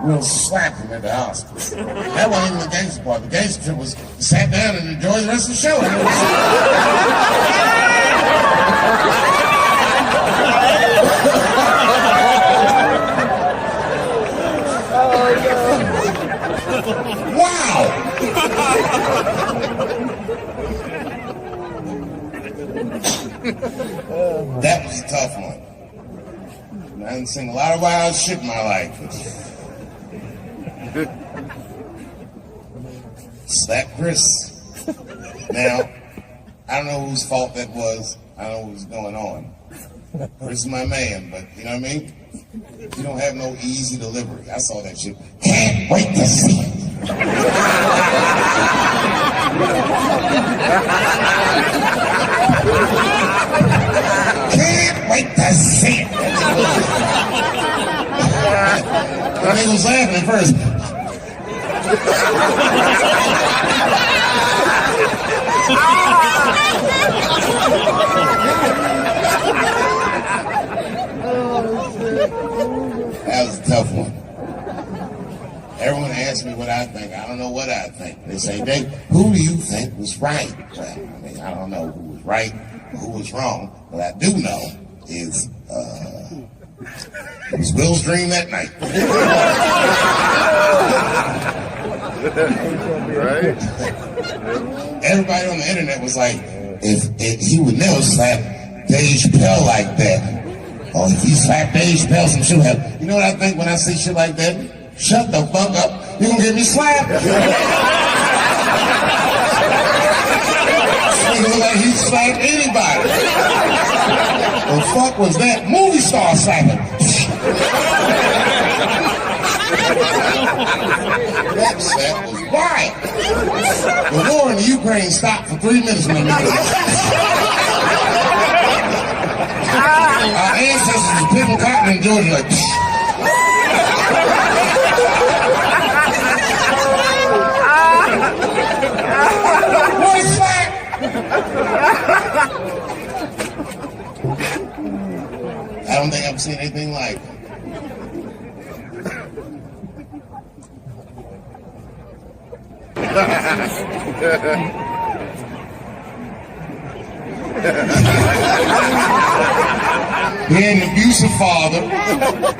We'll slap him at the hospital. That wasn't even the gangster part. The gangster was sat down and enjoyed the rest of the show. Wow! That was a tough one. I didn't sing a lot of wild shit in my life. Slap Chris. Now, I don't know whose fault that was. I don't know what was going on. Chris is my man, but you know what I mean? You don't have no easy delivery. I saw that shit. Can't wait to see it. Can't wait to see it. I mean, he was laughing at first. That was a tough one. Everyone asks me what I think. I don't know what I think. They say, Dave, who do you think was right? Well, I mean, I don't know who was right or who was wrong. What I do know is it was Will's dream that night. Right? Everybody on the internet was like, if he would never slap Dave Chappelle like that. Or if he slapped Dave Chappelle, some shit would happen. You know what I think when I see shit like that? Shut the fuck up. You gonna get me slapped? Nigga look like he slapped anybody. The fuck was that? Movie star slapping. That slap was wild. The war in the Ukraine stopped for 3 minutes. Our ancestors were picking cotton in Georgia like one slap! I don't think I've seen anything like it. He had an abusive father.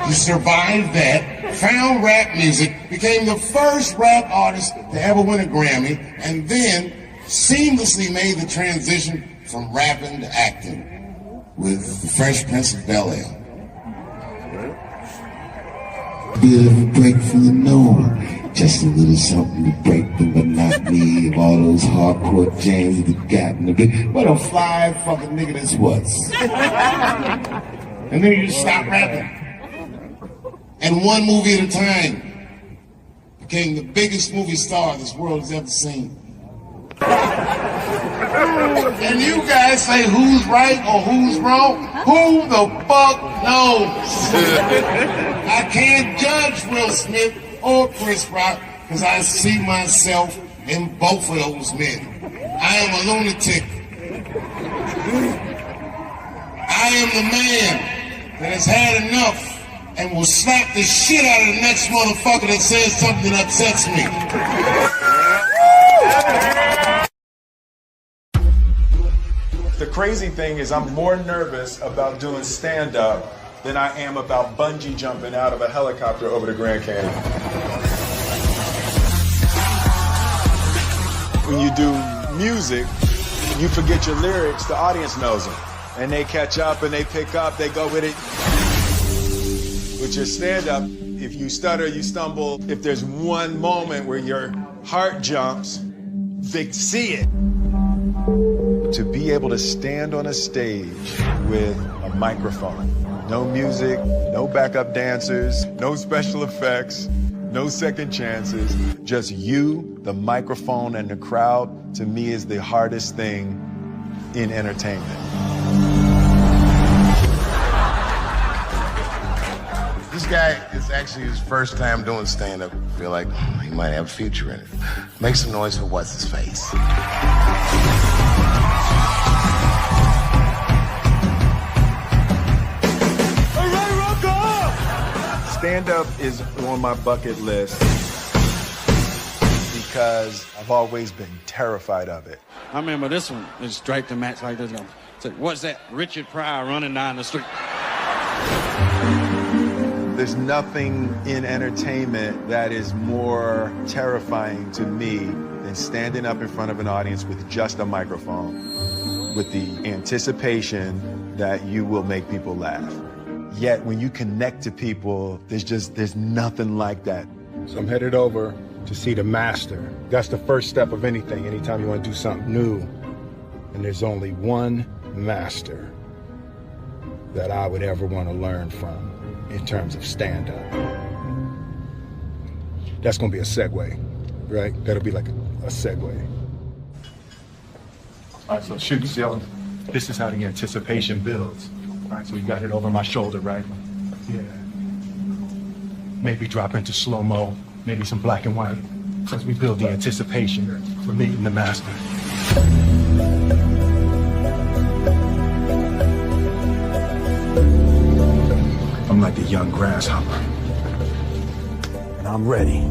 He survived that, found rap music, became the first rap artist to ever win a Grammy, and then seamlessly made the transition from rapping to acting with The Fresh Prince of Bel-Air. Bit of a break from the norm. Just a little something to break the monotony of all those hardcore jams that got in the big. What a fly fucking nigga this was. And then you just stop rapping. And one movie at a time became the biggest movie star this world has ever seen. And you guys say who's right or who's wrong? Who the fuck knows? I can't judge Will Smith or Chris Rock because I see myself in both of those men. I am a lunatic. I am the man that has had enough and will slap the shit out of the next motherfucker that says something that upsets me. The crazy thing is I'm more nervous about doing stand-up than I am about bungee jumping out of a helicopter over the Grand Canyon. When you do music, you forget your lyrics, the audience knows them. And they catch up and they pick up, they go with it. With your stand-up, if you stutter, you stumble, if there's one moment where your heart jumps, they see it. To be able to stand on a stage with a microphone, no music, no backup dancers, no special effects, no second chances, just you, the microphone, and the crowd, to me is the hardest thing in entertainment. This guy is actually his first time doing stand-up. I feel like he might have a future in it. Make some noise for what's his face. All right, Rocco! Stand-up is on my bucket list because I've always been terrified of it. I remember this one, it straight to match like this. Say, what's that? Richard Pryor running down the street. There's nothing in entertainment that is more terrifying to me than standing up in front of an audience with just a microphone, with the anticipation that you will make people laugh. Yet when you connect to people, there's nothing like that. So I'm headed over to see the master. That's the first step of anything, anytime you want to do something new. And there's only one master that I would ever want to learn from in terms of stand-up. That's going to be a segue, right? That'll be like a segue. All right, so shoot, so this is how the anticipation builds. All right, so you got it over my shoulder, right? Yeah. Maybe drop into slow-mo, maybe some black and white, as we build the anticipation for meeting the master. I'm like a young grasshopper, and I'm ready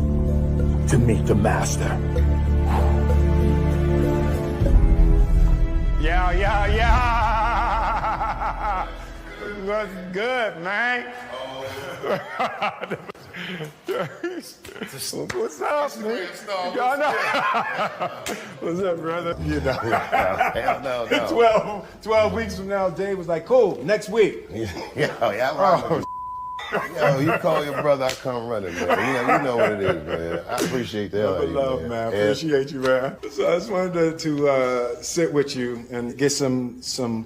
to meet the master. Yeah. What's good, man? What's up, man? What's up, brother? You know. Hell no. 12 weeks from now, Dave was like, cool, next week. Yo, you call your brother, I come running, man. You know what it is, man. I appreciate the hell out of you, Love, man. Appreciate you, man. So I just wanted to sit with you and get some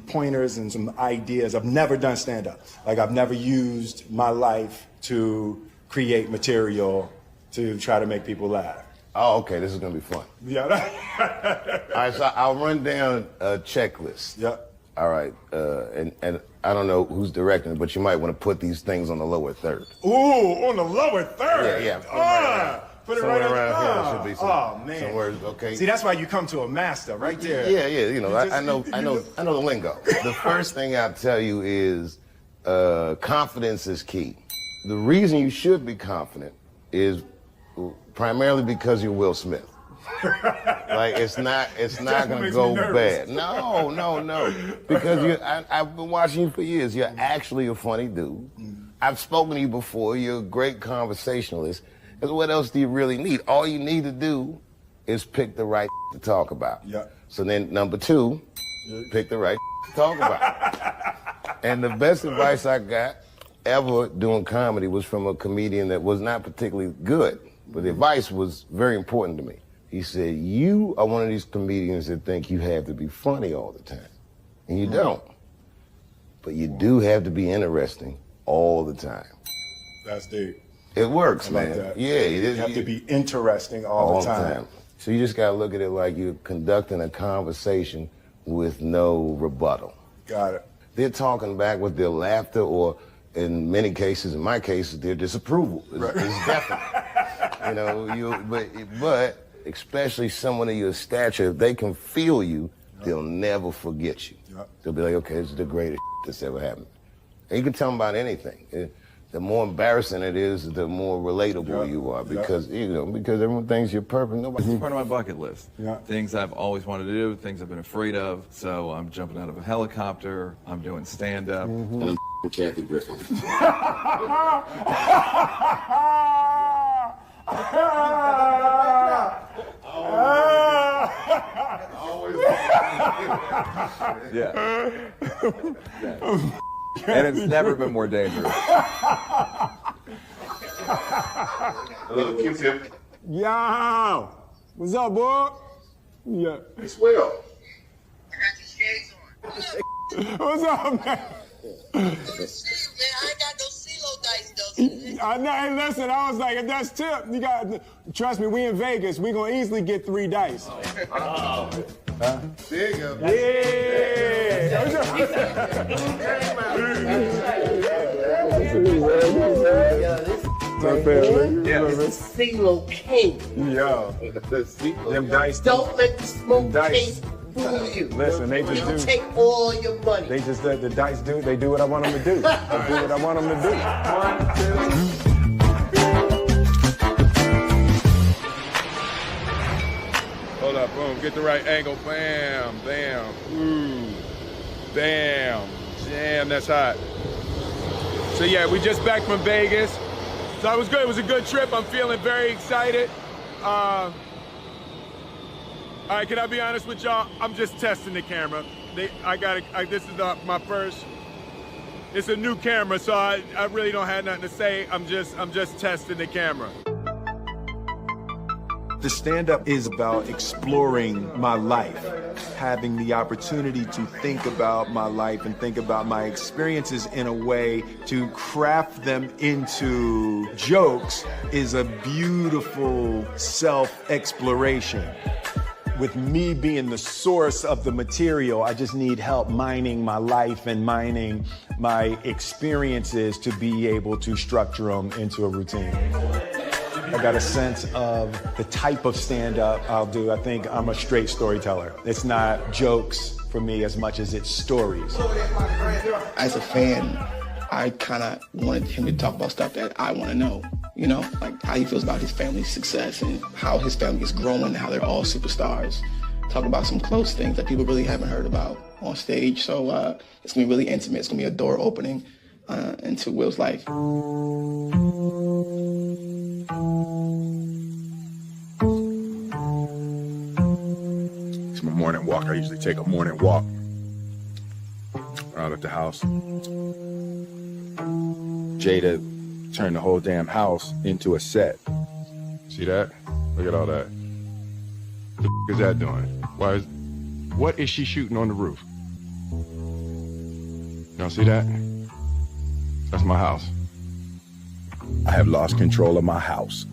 pointers and some ideas. I've never done stand-up. Like, I've never used my life to create material to try to make people laugh. Oh, okay, this is gonna be fun. Yeah. All right, so I'll run down a checklist. Yep. All right, and I don't know who's directing it, but you might want to put these things on the lower third. Ooh, on the lower third? Yeah. Put it somewhere right around here. on. Should be some, Oh, man. somewhere, okay. See, that's why you come to a master right there. Yeah, you know, I know the lingo. The first thing I'll tell you is confidence is key. The reason you should be confident is primarily because you're Will Smith. Like it's not gonna go bad. No. Because I've been watching you for years. You're actually a funny dude. I've spoken to you before. You're a great conversationalist. Because what else do you really need? All you need to do is pick the right to talk about. Yeah. So then number 2, pick the right to talk about. And the best advice I got ever doing comedy was from a comedian that was not particularly good, but the advice was very important to me. He said, you are one of these comedians that think you have to be funny all the time. And you don't. But you do have to be interesting all the time. That's deep. It works, I like man. that. Yeah, it is. You have to be interesting all the time. So you just gotta look at it like you're conducting a conversation with no rebuttal. Got it. They're talking back with their laughter, or in many cases, in my case, their disapproval. It's definite. You know, but especially someone of your stature, if they can feel you, they'll never forget you. They'll be like, okay, this is the greatest that's ever happened. And you can tell them about anything. The more embarrassing it is, the more relatable you are, because because everyone thinks you're perfect. This is part of my bucket list. Yeah. Things I've always wanted to do, things I've been afraid of. So I'm jumping out of a helicopter. I'm doing stand-up. And I'm Kathy Griffin. Yeah. And it's never been more dangerous. Little Q-tip. Yo! What's up, boy? Yeah. It's Will. I got your shades on. What's up, man? Man, I ain't got no CeeLo dice, though. I know, hey, listen, I was like, if that's tip, you got, trust me, we in Vegas, we gonna easily get 3 dice. There you go. Yeah! It's CeeLo King. Yo, them dice. Don't let the smoke Dice. taste fool you. Listen, they just They'll do. take all your money. They just, the dice do, they do what I want them to do. They do what I want them to do. 1, 2. up. Boom, get the right angle. Bam, bam. Ooh, bam. Damn, that's hot. So yeah, we just back from Vegas. So it was good. It was a good trip. I'm feeling very excited. All right, can I be honest with y'all? I'm just testing the camera. This is my first. It's a new camera, so I really don't have nothing to say. I'm just testing the camera. The stand-up is about exploring my life, having the opportunity to think about my life and think about my experiences in a way to craft them into jokes is a beautiful self-exploration. With me being the source of the material, I just need help mining my life and mining my experiences to be able to structure them into a routine. I got a sense of the type of stand-up I'll do. I think I'm a straight storyteller. It's not jokes for me as much as it's stories. As a fan, I kind of wanted him to talk about stuff that I want to know. You know, like how he feels about his family's success and how his family is growing and how they're all superstars. Talk about some close things that people really haven't heard about on stage. So it's gonna be really intimate. It's gonna be a door opening into Will's life. It's my morning walk. I usually take a morning walk out at the house. Jada turned the whole damn house into a set. See that? Look at all that. What the f is that doing? What is she shooting on the roof? Y'all see that? That's my house. I have lost control of my house.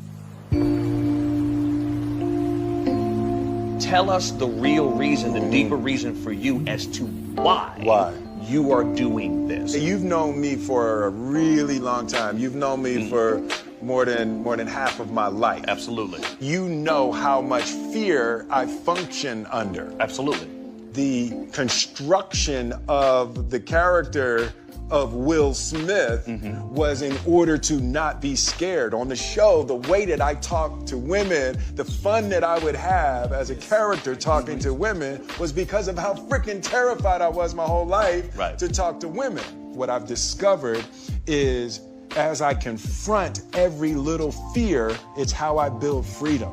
Tell us the real reason, the deeper reason for you as to why you are doing this. You've known me for a really long time. You've known me for more than half of my life. Absolutely. You know how much fear I function under. Absolutely. The construction of the character of Will Smith was in order to not be scared. On the show, the way that I talked to women, the fun that I would have as a character talking to women was because of how freaking terrified I was my whole life to talk to women. What I've discovered is as I confront every little fear, it's how I build freedom.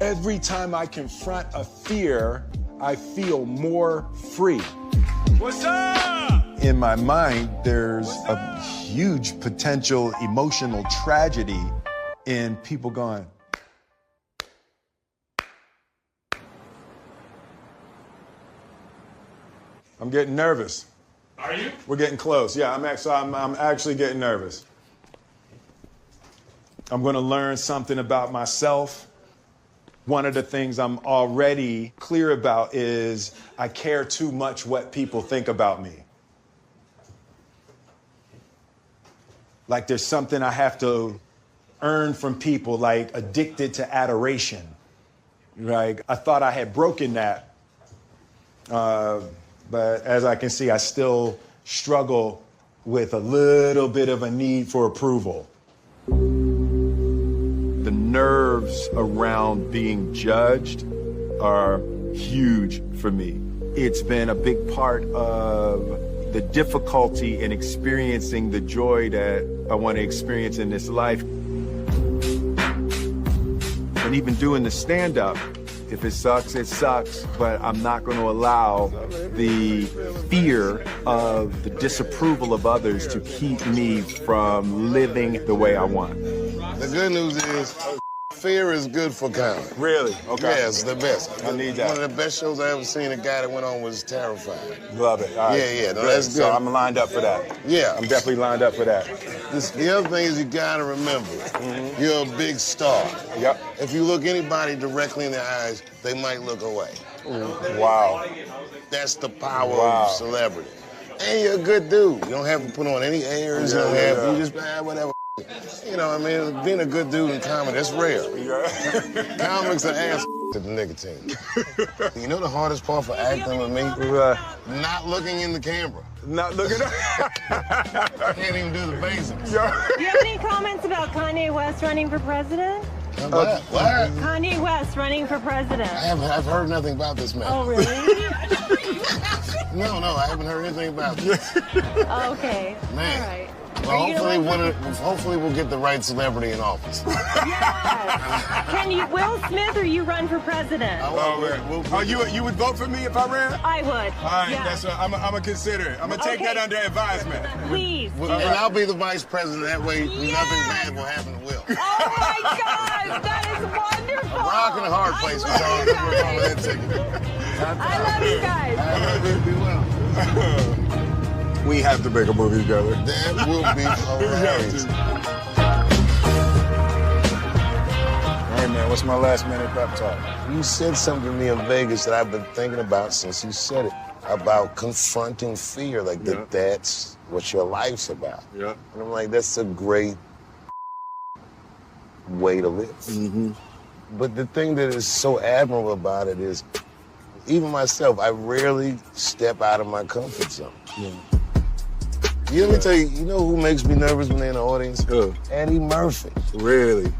Every time I confront a fear, I feel more free. What's up? In my mind, there's a huge potential emotional tragedy in people going, I'm getting nervous. Are you? We're getting close. Yeah, I'm actually getting nervous. I'm gonna learn something about myself. One of the things I'm already clear about is I care too much what people think about me. Like there's something I have to earn from people, like addicted to adoration. Right? I thought I had broken that. But as I can see, I still struggle with a little bit of a need for approval. The nerves around being judged are huge for me. It's been a big part of the difficulty in experiencing the joy that I want to experience in this life. And even doing the stand-up, if it sucks, it sucks, but I'm not going to allow the fear of the disapproval of others to keep me from living the way I want. The good news is, fear is good for comedy. Really? Okay. Yeah, it's the best. I need that. One of the best shows I ever seen, a guy that went on was terrified. Love it. All right. Yeah, no, that's good. So I'm lined up for that. Yeah. I'm definitely lined up for that. The other thing is you gotta remember, you're a big star. Yep. If you look anybody directly in the eyes, they might look away. Wow. That's the power of celebrity. And you're a good dude. You don't have to put on any airs. You don't have to, you just, whatever. You know what I mean? Being a good dude in comedy, that's rare. Comics are ass to the nicotine. You know the hardest part for acting with me? Not looking in the camera. Not looking at I can't even do the basics. Do you have any comments about Kanye West running for president? What? Kanye West running for president. I've heard nothing about this man. Oh, really? No, I haven't heard anything about this. Okay. Man. All right. Well, hopefully we'll get the right celebrity in office. Yes. Can you, Will Smith, or you run for president? You would vote for me if I ran? I would. All right, yes. I'm gonna consider it. I'm gonna take that under advisement. Please. And I'll be the vice president. That way, nothing bad will happen to Will. Oh my God, that is wonderful. A rock and a hard place. I love you guys. We have to make a movie together. That will be hilarious. Hey man, what's my last minute pep talk? You said something to me in Vegas that I've been thinking about since you said it, about confronting fear, like that's what your life's about. Yeah. And I'm like, that's a great way to live. Mm-hmm. But the thing that is so admirable about it is, even myself, I rarely step out of my comfort zone. Yeah. Let me tell you, you know who makes me nervous when they're in the audience? Who? Eddie Murphy. Really?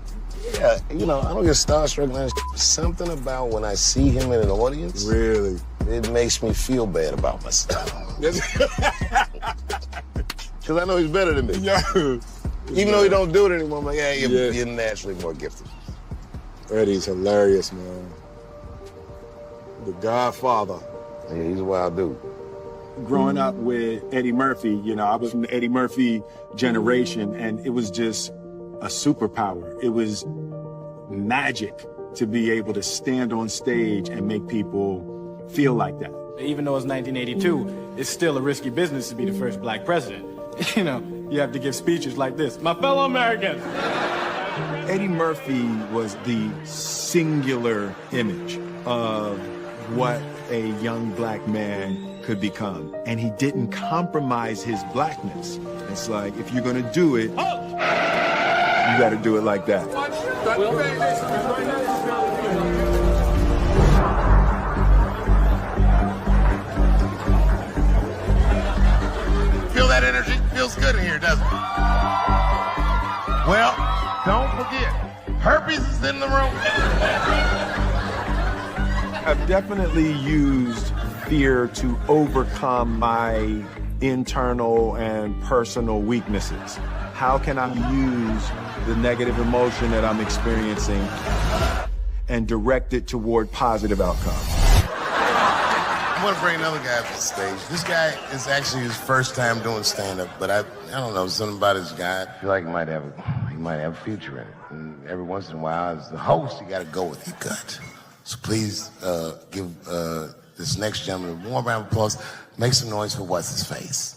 Yeah, I don't get starstruck now. Something about when I see him in an audience. Really? It makes me feel bad about myself. Because I know he's better than me. Yeah. Even though he don't do it anymore, I'm like, you're naturally more gifted. Eddie's hilarious, man. The Godfather. Yeah, he's a wild dude. Growing up with Eddie Murphy, I was from the Eddie Murphy generation, and it was just a superpower. It was magic to be able to stand on stage and make people feel like that. Even though it's 1982, it's still a risky business to be the first black president. You have to give speeches like this. My fellow Americans. Eddie Murphy was the singular image of what a young black man could become. And he didn't compromise his blackness. It's like, if you're gonna do it, you gotta do it like that. Feel that energy? Feels good in here, doesn't it? Well, don't forget, herpes is in the room. I've definitely used fear to overcome my internal and personal weaknesses. How can I use the negative emotion that I'm experiencing and direct it toward positive outcomes? I want to bring another guy up to the stage. This guy is actually his first time doing stand-up, but I don't know, something about this guy. I feel like he might have a future in it. And every once in a while, as the host, you got to go with your gut. So please give this next gentleman a warm round of applause. Make some noise for What's His Face.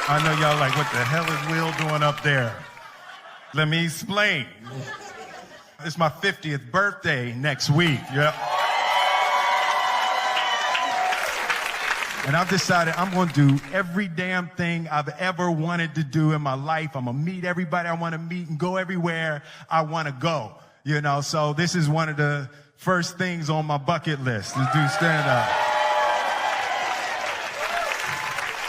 I know y'all like, what the hell is Will doing up there? Let me explain. It's my 50th birthday next week. Yep. And I've decided I'm going to do every damn thing I've ever wanted to do in my life. I'm going to meet everybody I want to meet and go everywhere I want to go. So this is one of the first things on my bucket list, to do stand-up.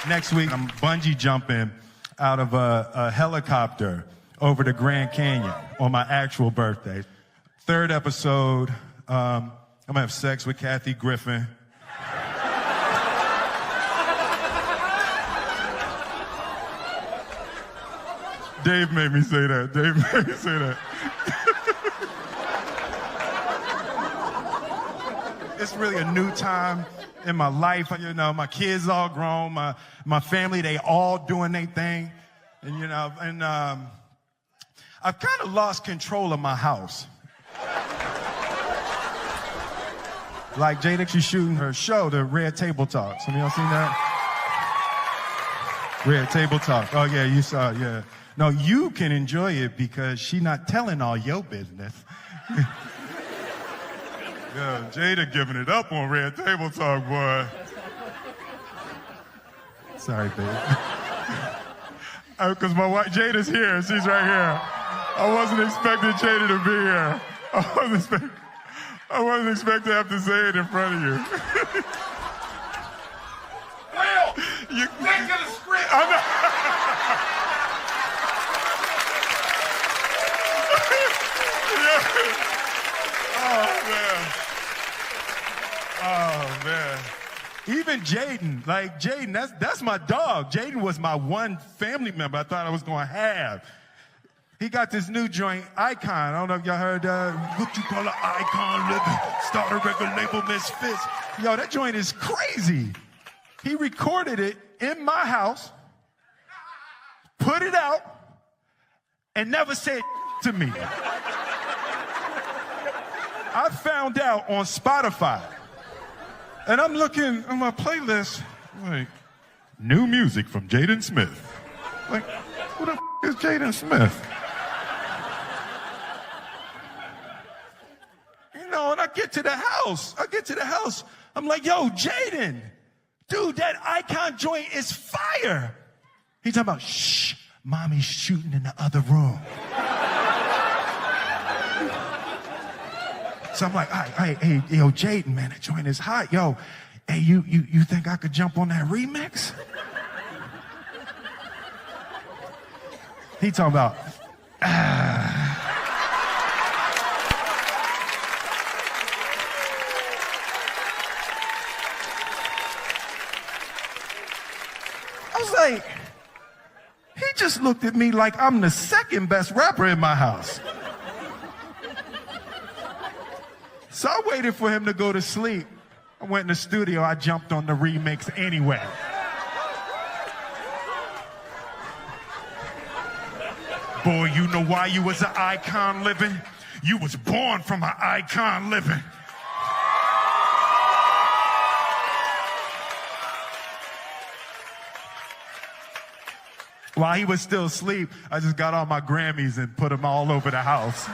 Next week, I'm bungee jumping out of a helicopter over the Grand Canyon on my actual birthday. Third episode, I'm gonna have sex with Kathy Griffin. Dave made me say that. It's really a new time in my life. My kids all grown, my family, they all doing their thing. And I've kind of lost control of my house. Like Jada, she's shooting her show, the Red Table Talk. Some of y'all seen that? Red Table Talk. Oh yeah, you saw it, yeah. No, you can enjoy it because she's not telling all your business. Yeah, Jada giving it up on Red Table Talk, boy. Sorry, babe. Because my wife, Jada's here. She's right here. I wasn't expecting Jaden to be here. I wasn't expecting to have to say it in front of you. Will, you stick to the script. I'm not. Oh man. Even Jaden, like Jaden, that's my dog. Jaden was my one family member I thought I was gonna have. He got this new joint, Icon. I don't know if y'all heard what you call an Icon living. Start a record label, Misfits. Yo, that joint is crazy. He recorded it in my house, put it out, and never said to me. I found out on Spotify. And I'm looking on my playlist, like, new music from Jaden Smith. Like, who the is Jaden Smith? You know, and I get to the house. I'm like, yo, Jaden, dude, that Icon joint is fire. He's talking about, shh, mommy's shooting in the other room. So I'm like, hey, yo, Jaden, man, that joint is hot. Yo, hey, you think I could jump on that remix? He talking about, I was like, he just looked at me like I'm the second best rapper in my house. So I waited for him to go to sleep. I went in the studio, I jumped on the remix anyway. Boy, you know why you was an icon living? You was born from an icon living. While he was still asleep, I just got all my Grammys and put them all over the house.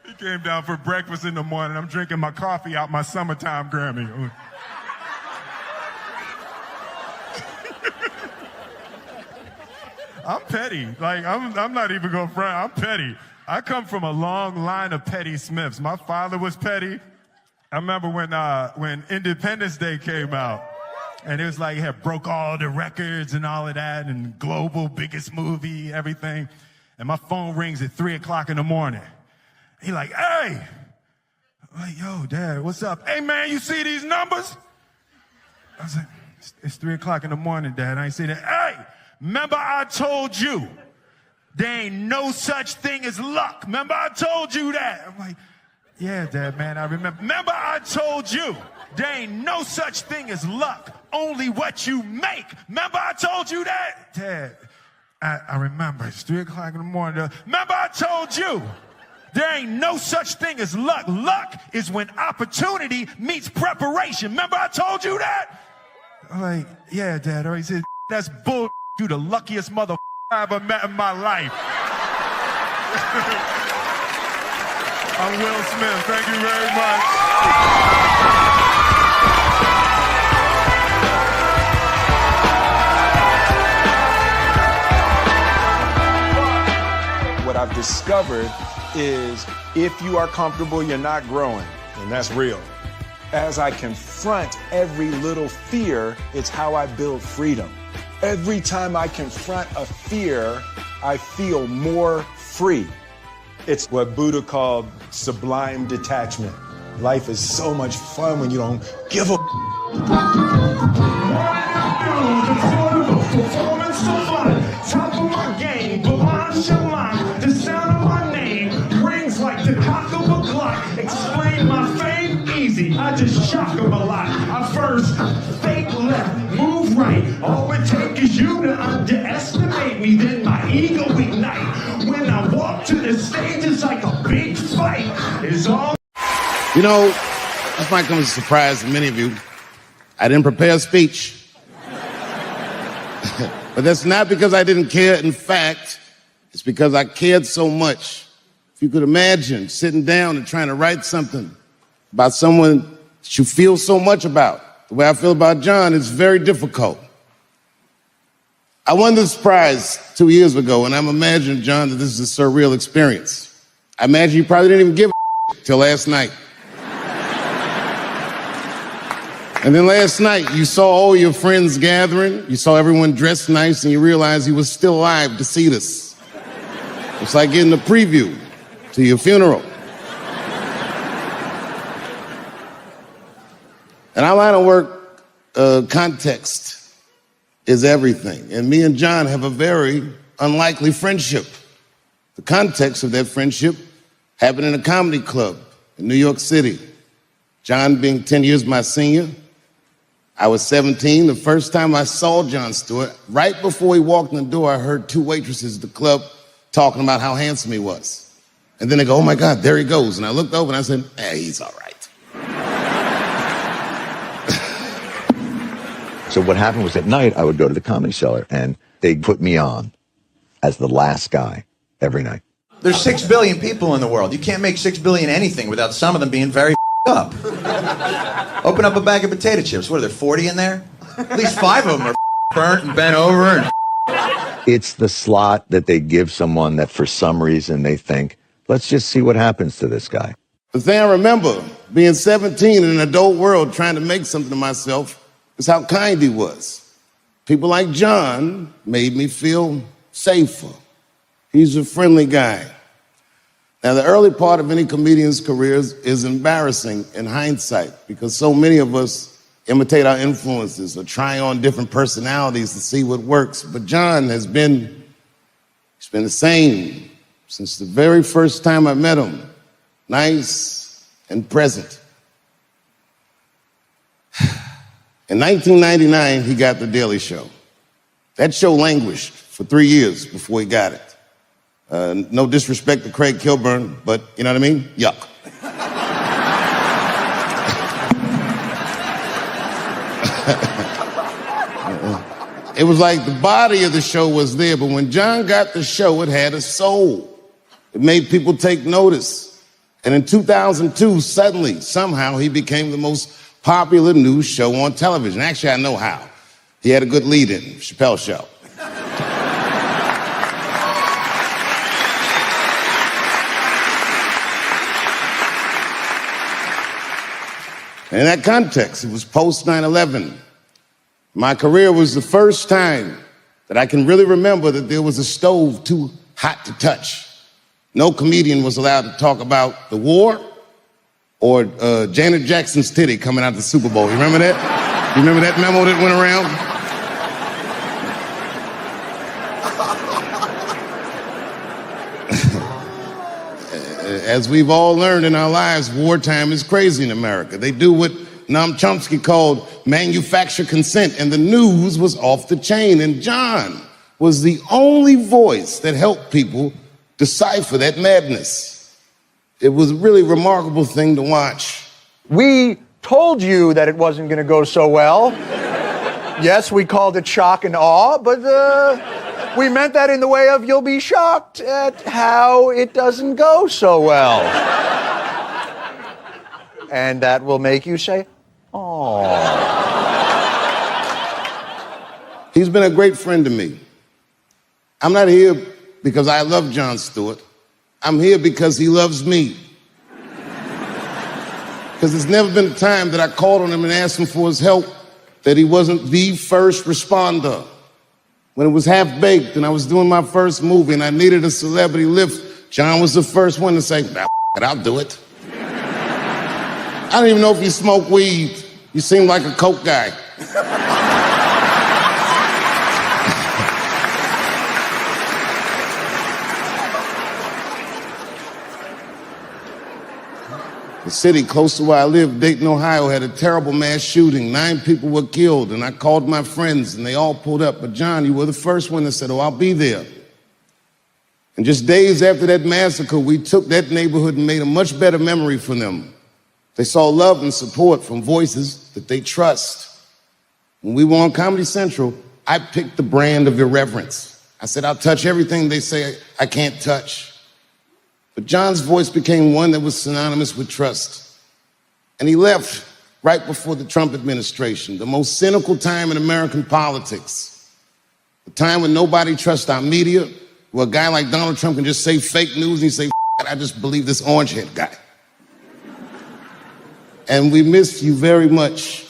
He came down for breakfast in the morning. I'm drinking my coffee out my summertime Grammy. I'm petty. Like, I'm not even going to front. I'm petty. I come from a long line of petty Smiths. My father was petty. I remember when Independence Day came out, and it was like, it broke all the records and all of that, and global, biggest movie, everything. And my phone rings at 3 o'clock in the morning. He like, hey. I'm like, yo, Dad, what's up? Hey, man, you see these numbers? I was like, it's 3 o'clock in the morning, Dad. I ain't see that. Hey, remember I told you there ain't no such thing as luck. Remember I told you that? I'm like, yeah, Dad, man, I remember. Remember I told you there ain't no such thing as luck, only what you make. Remember I told you that? Dad, I remember. It's 3 o'clock in the morning. Remember I told you there ain't no such thing as luck. Luck is when opportunity meets preparation. Remember I told you that? I'm like, yeah, Dad. Or he said, that's bull. You the luckiest mother I ever met in my life. I'm Will Smith. Thank you very much. What I've discovered is if you are comfortable, you're not growing, and that's real. As I confront every little fear, it's how I build freedom. Every time I confront a fear, I feel more free. It's what Buddha called sublime detachment. Life is so much fun when you don't give a Performance so fun, top of my game, Balan Shaman, the sound of my name rings like the cock of a clock. Explain my fame, easy, I just shock them a lot. I first fake left, move right, all it takes is you to underestimate me, then my ego ignite. When I walk to the stage, it's like a big fight, it's all. You know, this might come as a surprise to many of you. I didn't prepare a speech. But that's not because I didn't care. In fact, it's because I cared so much. If you could imagine sitting down and trying to write something about someone that you feel so much about, the way I feel about John, it's very difficult. I won this prize 2 years ago, and I'm imagining, John, that this is a surreal experience. I imagine you probably didn't even give a till last night. And then last night, you saw all your friends gathering, you saw everyone dressed nice, and you realized you were still alive to see this. It's like getting a preview to your funeral. In our line of work, context is everything. And me and John have a very unlikely friendship. The context of that friendship happened in a comedy club in New York City. John being 10 years my senior, I was 17. The first time I saw Jon Stewart, right before he walked in the door, I heard two waitresses at the club talking about how handsome he was. And then they go, oh my God, there he goes. And I looked over and I said, hey, he's all right. So what happened was at night, I would go to the Comedy Cellar and they'd put me on as the last guy every night. There's 6 billion people in the world. You can't make 6 billion anything without some of them being very up. Open up a bag of potato chips. What are there, 40 in there? At least 5 of them are burnt and bent over. And it's the slot that they give someone that for some reason they think, let's just see what happens to this guy. The thing I remember being 17 in an adult world trying to make something of myself is how kind he was. People like John made me feel safer. He's a friendly guy. Now, the early part of any comedian's career is embarrassing in hindsight because so many of us imitate our influences or try on different personalities to see what works. But John he's been the same since the very first time I met him. Nice and present. In 1999, he got The Daily Show. That show languished for 3 years before he got it. No disrespect to Craig Kilburn, but you know what I mean? Yuck. It was like the body of the show was there, but when John got the show, it had a soul. It made people take notice. And in 2002, suddenly, somehow, he became the most popular news show on television. Actually, I know how. He had a good lead-in, Chappelle Show. In that context, it was post 9/11. My career was the first time that I can really remember that there was a stove too hot to touch. No comedian was allowed to talk about the war or Janet Jackson's titty coming out of the Super Bowl. You remember that? You remember that memo that went around? As we've all learned in our lives, wartime is crazy in America. They do what Noam Chomsky called manufactured consent, and the news was off the chain. And John was the only voice that helped people decipher that madness. It was a really remarkable thing to watch. We told you that it wasn't going to go so well. Yes, we called it shock and awe, but we meant that in the way of you'll be shocked at how it doesn't go so well. And that will make you say, oh. He's been a great friend to me. I'm not here because I love Jon Stewart. I'm here because he loves me. Because there's never been a time that I called on him and asked him for his help that he wasn't the first responder. When it was half-baked and I was doing my first movie and I needed a celebrity lift, John was the first one to say, I'll do it. I don't even know if you smoke weed. You seem like a coke guy. The city close to where I live, Dayton, Ohio, had a terrible mass shooting. 9 people were killed, and I called my friends, and they all pulled up. But John, you were the first one that said, oh, I'll be there. And just days after that massacre, we took that neighborhood and made a much better memory for them. They saw love and support from voices that they trust. When we were on Comedy Central, I picked the brand of irreverence. I said, I'll touch everything they say I can't touch. But John's voice became one that was synonymous with trust. And he left right before the Trump administration, the most cynical time in American politics. A time when nobody trusts our media, where a guy like Donald Trump can just say fake news and he say, I just believe this orange-head guy. And we miss you very much.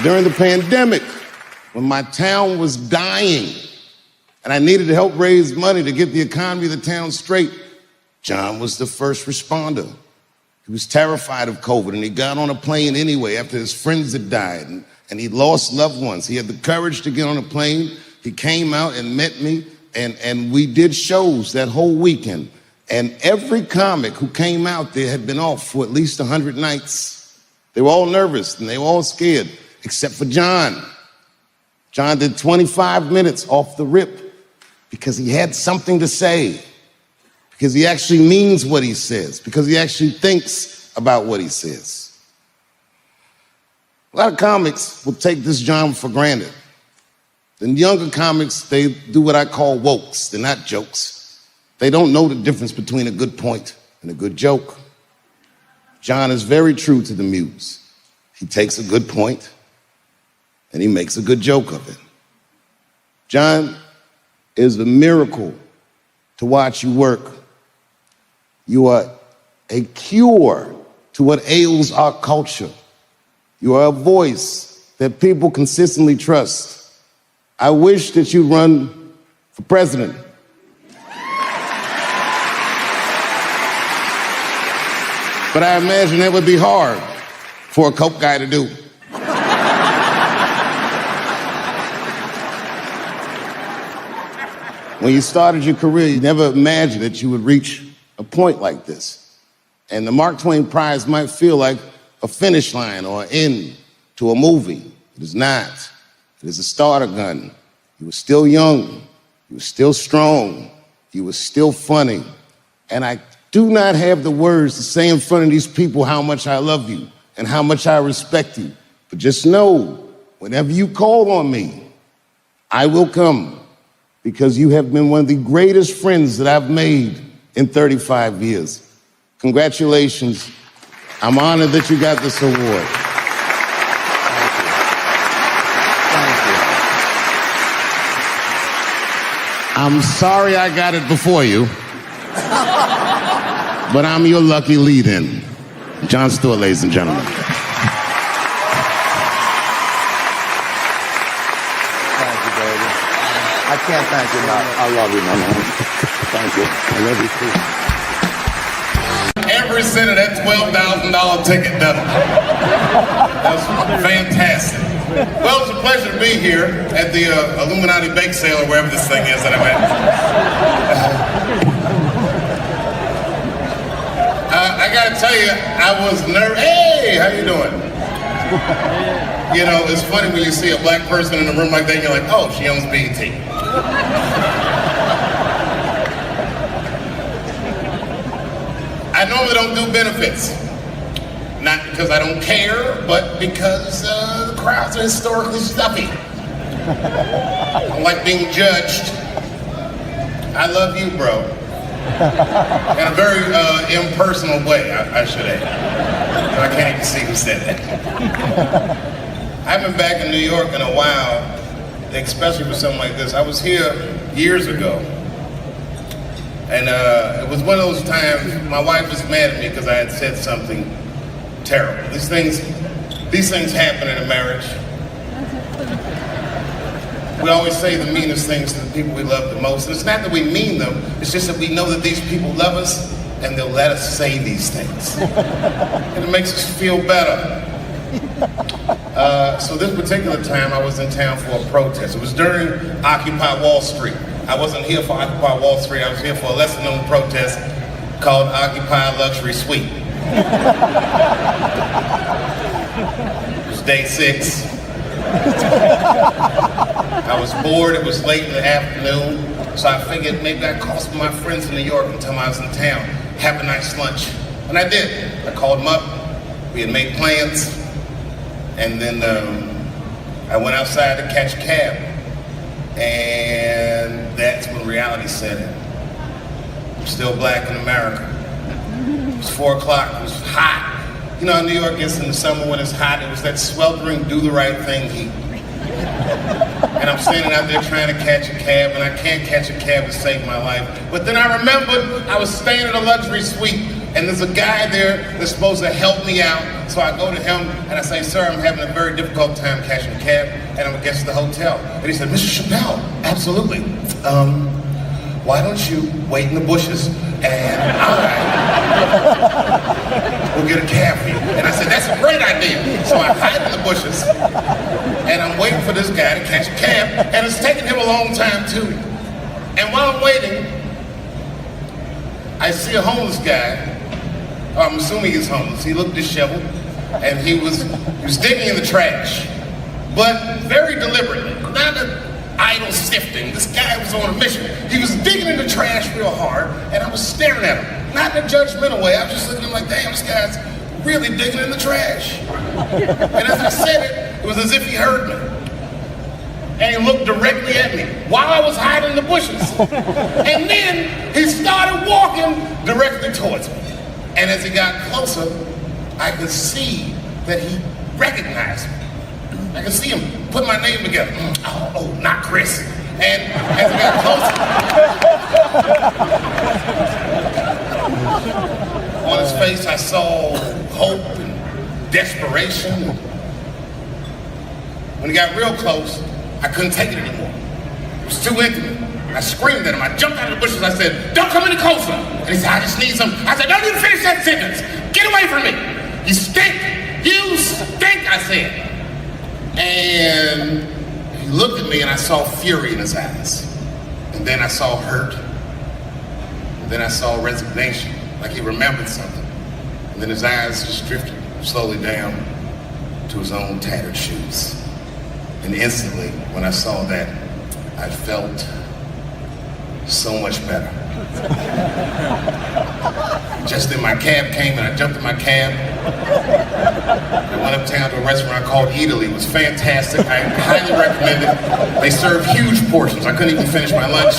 During the pandemic, when my town was dying and I needed to help raise money to get the economy of the town straight, John was the first responder. He was terrified of COVID, and he got on a plane anyway after his friends had died, and he lost loved ones. He had the courage to get on a plane. He came out and met me, and we did shows that whole weekend. And every comic who came out there had been off for at least 100 nights. They were all nervous, and they were all scared, except for John. John did 25 minutes off the rip because he had something to say. Because he actually means what he says, because he actually thinks about what he says. A lot of comics will take this genre for granted. The younger comics, they do what I call wokes. They're not jokes. They don't know the difference between a good point and a good joke. John is very true to the muse. He takes a good point and he makes a good joke of it. John is a miracle to watch you work. You are a cure to what ails our culture. You are a voice that people consistently trust. I wish that you'd run for president. But I imagine that would be hard for a Coke guy to do. When you started your career, you never imagined that you would reach a point like this. And the Mark Twain Prize might feel like a finish line or an end to a movie. It is not. It is a starter gun. You were still young. You were still strong. You were still funny. And I do not have the words to say in front of these people how much I love you and how much I respect you. But just know, whenever you call on me, I will come, because you have been one of the greatest friends that I've made in 35 years. Congratulations. I'm honored that you got this award. I'm sorry I got it before you, but I'm your lucky lead-in. Jon Stewart, ladies and gentlemen. Thank you, baby. I can't thank you enough. I love you, my man. Thank you. I love you too. Every cent of that $12,000 ticket done. That was fantastic. Well, it's a pleasure to be here at the Illuminati bake sale or wherever this thing is that I'm at. I gotta tell you, I was nervous. Hey, how you doing? You know, it's funny when you see a black person in a room like that, you're like, oh, she owns BET. I normally don't do benefits. Not because I don't care, but because the crowds are historically stuffy. I don't like being judged. I love you, bro. In a very impersonal way, I should add. I can't even see who said that. I haven't been back in New York in a while, especially for something like this. I was here years ago. And it was one of those times my wife was mad at me because I had said something terrible. These things happen in a marriage. We always say the meanest things to the people we love the most. And it's not that we mean them, it's just that we know that these people love us and they'll let us say these things. And it makes us feel better. So this particular time I was in town for a protest. It was during Occupy Wall Street. I wasn't here for Occupy Wall Street, I was here for a lesser known protest called Occupy Luxury Suite. It was day 6. I was bored, it was late in the afternoon, so I figured maybe I'd call some of my friends in New York and tell them I was in town, have a nice lunch. And I did. I called them up, we had made plans, and then I went outside to catch a cab. And that's when reality set in. I'm still black in America. It was 4 o'clock, it was hot. You know, New York gets in the summer when it's hot, it was that sweltering, do the right thing heat. And I'm standing out there trying to catch a cab, and I can't catch a cab to save my life. But then I remembered I was staying in a luxury suite, and there's a guy there that's supposed to help me out. So I go to him, and I say, sir, I'm having a very difficult time catching a cab, and I'm against the hotel. And he said, Mr. Chappelle, absolutely. Why don't you wait in the bushes, and we'll get a cab for you. And I said, that's a great idea. So I hide in the bushes, and I'm waiting for this guy to catch a cab, and it's taking him a long time too. And while I'm waiting, I see a homeless guy. I'm assuming he's homeless. He looked disheveled, and he was digging in the trash, but very deliberately, not an idle sifting. This guy was on a mission. He was digging in the trash real hard, and I was staring at him. Not in a judgmental way. I was just looking at him like, damn, this guy's really digging in the trash. And as I said it, it was as if he heard me. And he looked directly at me while I was hiding in the bushes. And then he started walking directly towards me. And as he got closer, I could see that he recognized me. I could see him put my name together. Oh, not Chris. And as he got closer, on his face I saw hope and desperation. When he got real close, I couldn't take it anymore. It was too intimate. I screamed at him. I jumped out of the bushes. I said, don't come any closer. And he said, I just need some. I said, don't even finish that sentence. Get away from me. You stink. You stink, I said. And he looked at me, and I saw fury in his eyes. And then I saw hurt. And then I saw resignation, like he remembered something. And then his eyes just drifted slowly down to his own tattered shoes. And instantly, when I saw that, I felt so much better. Just then my cab came, and I jumped in my cab. I went uptown to a restaurant called Italy. It was fantastic. I highly recommend it. They serve huge portions. I couldn't even finish my lunch,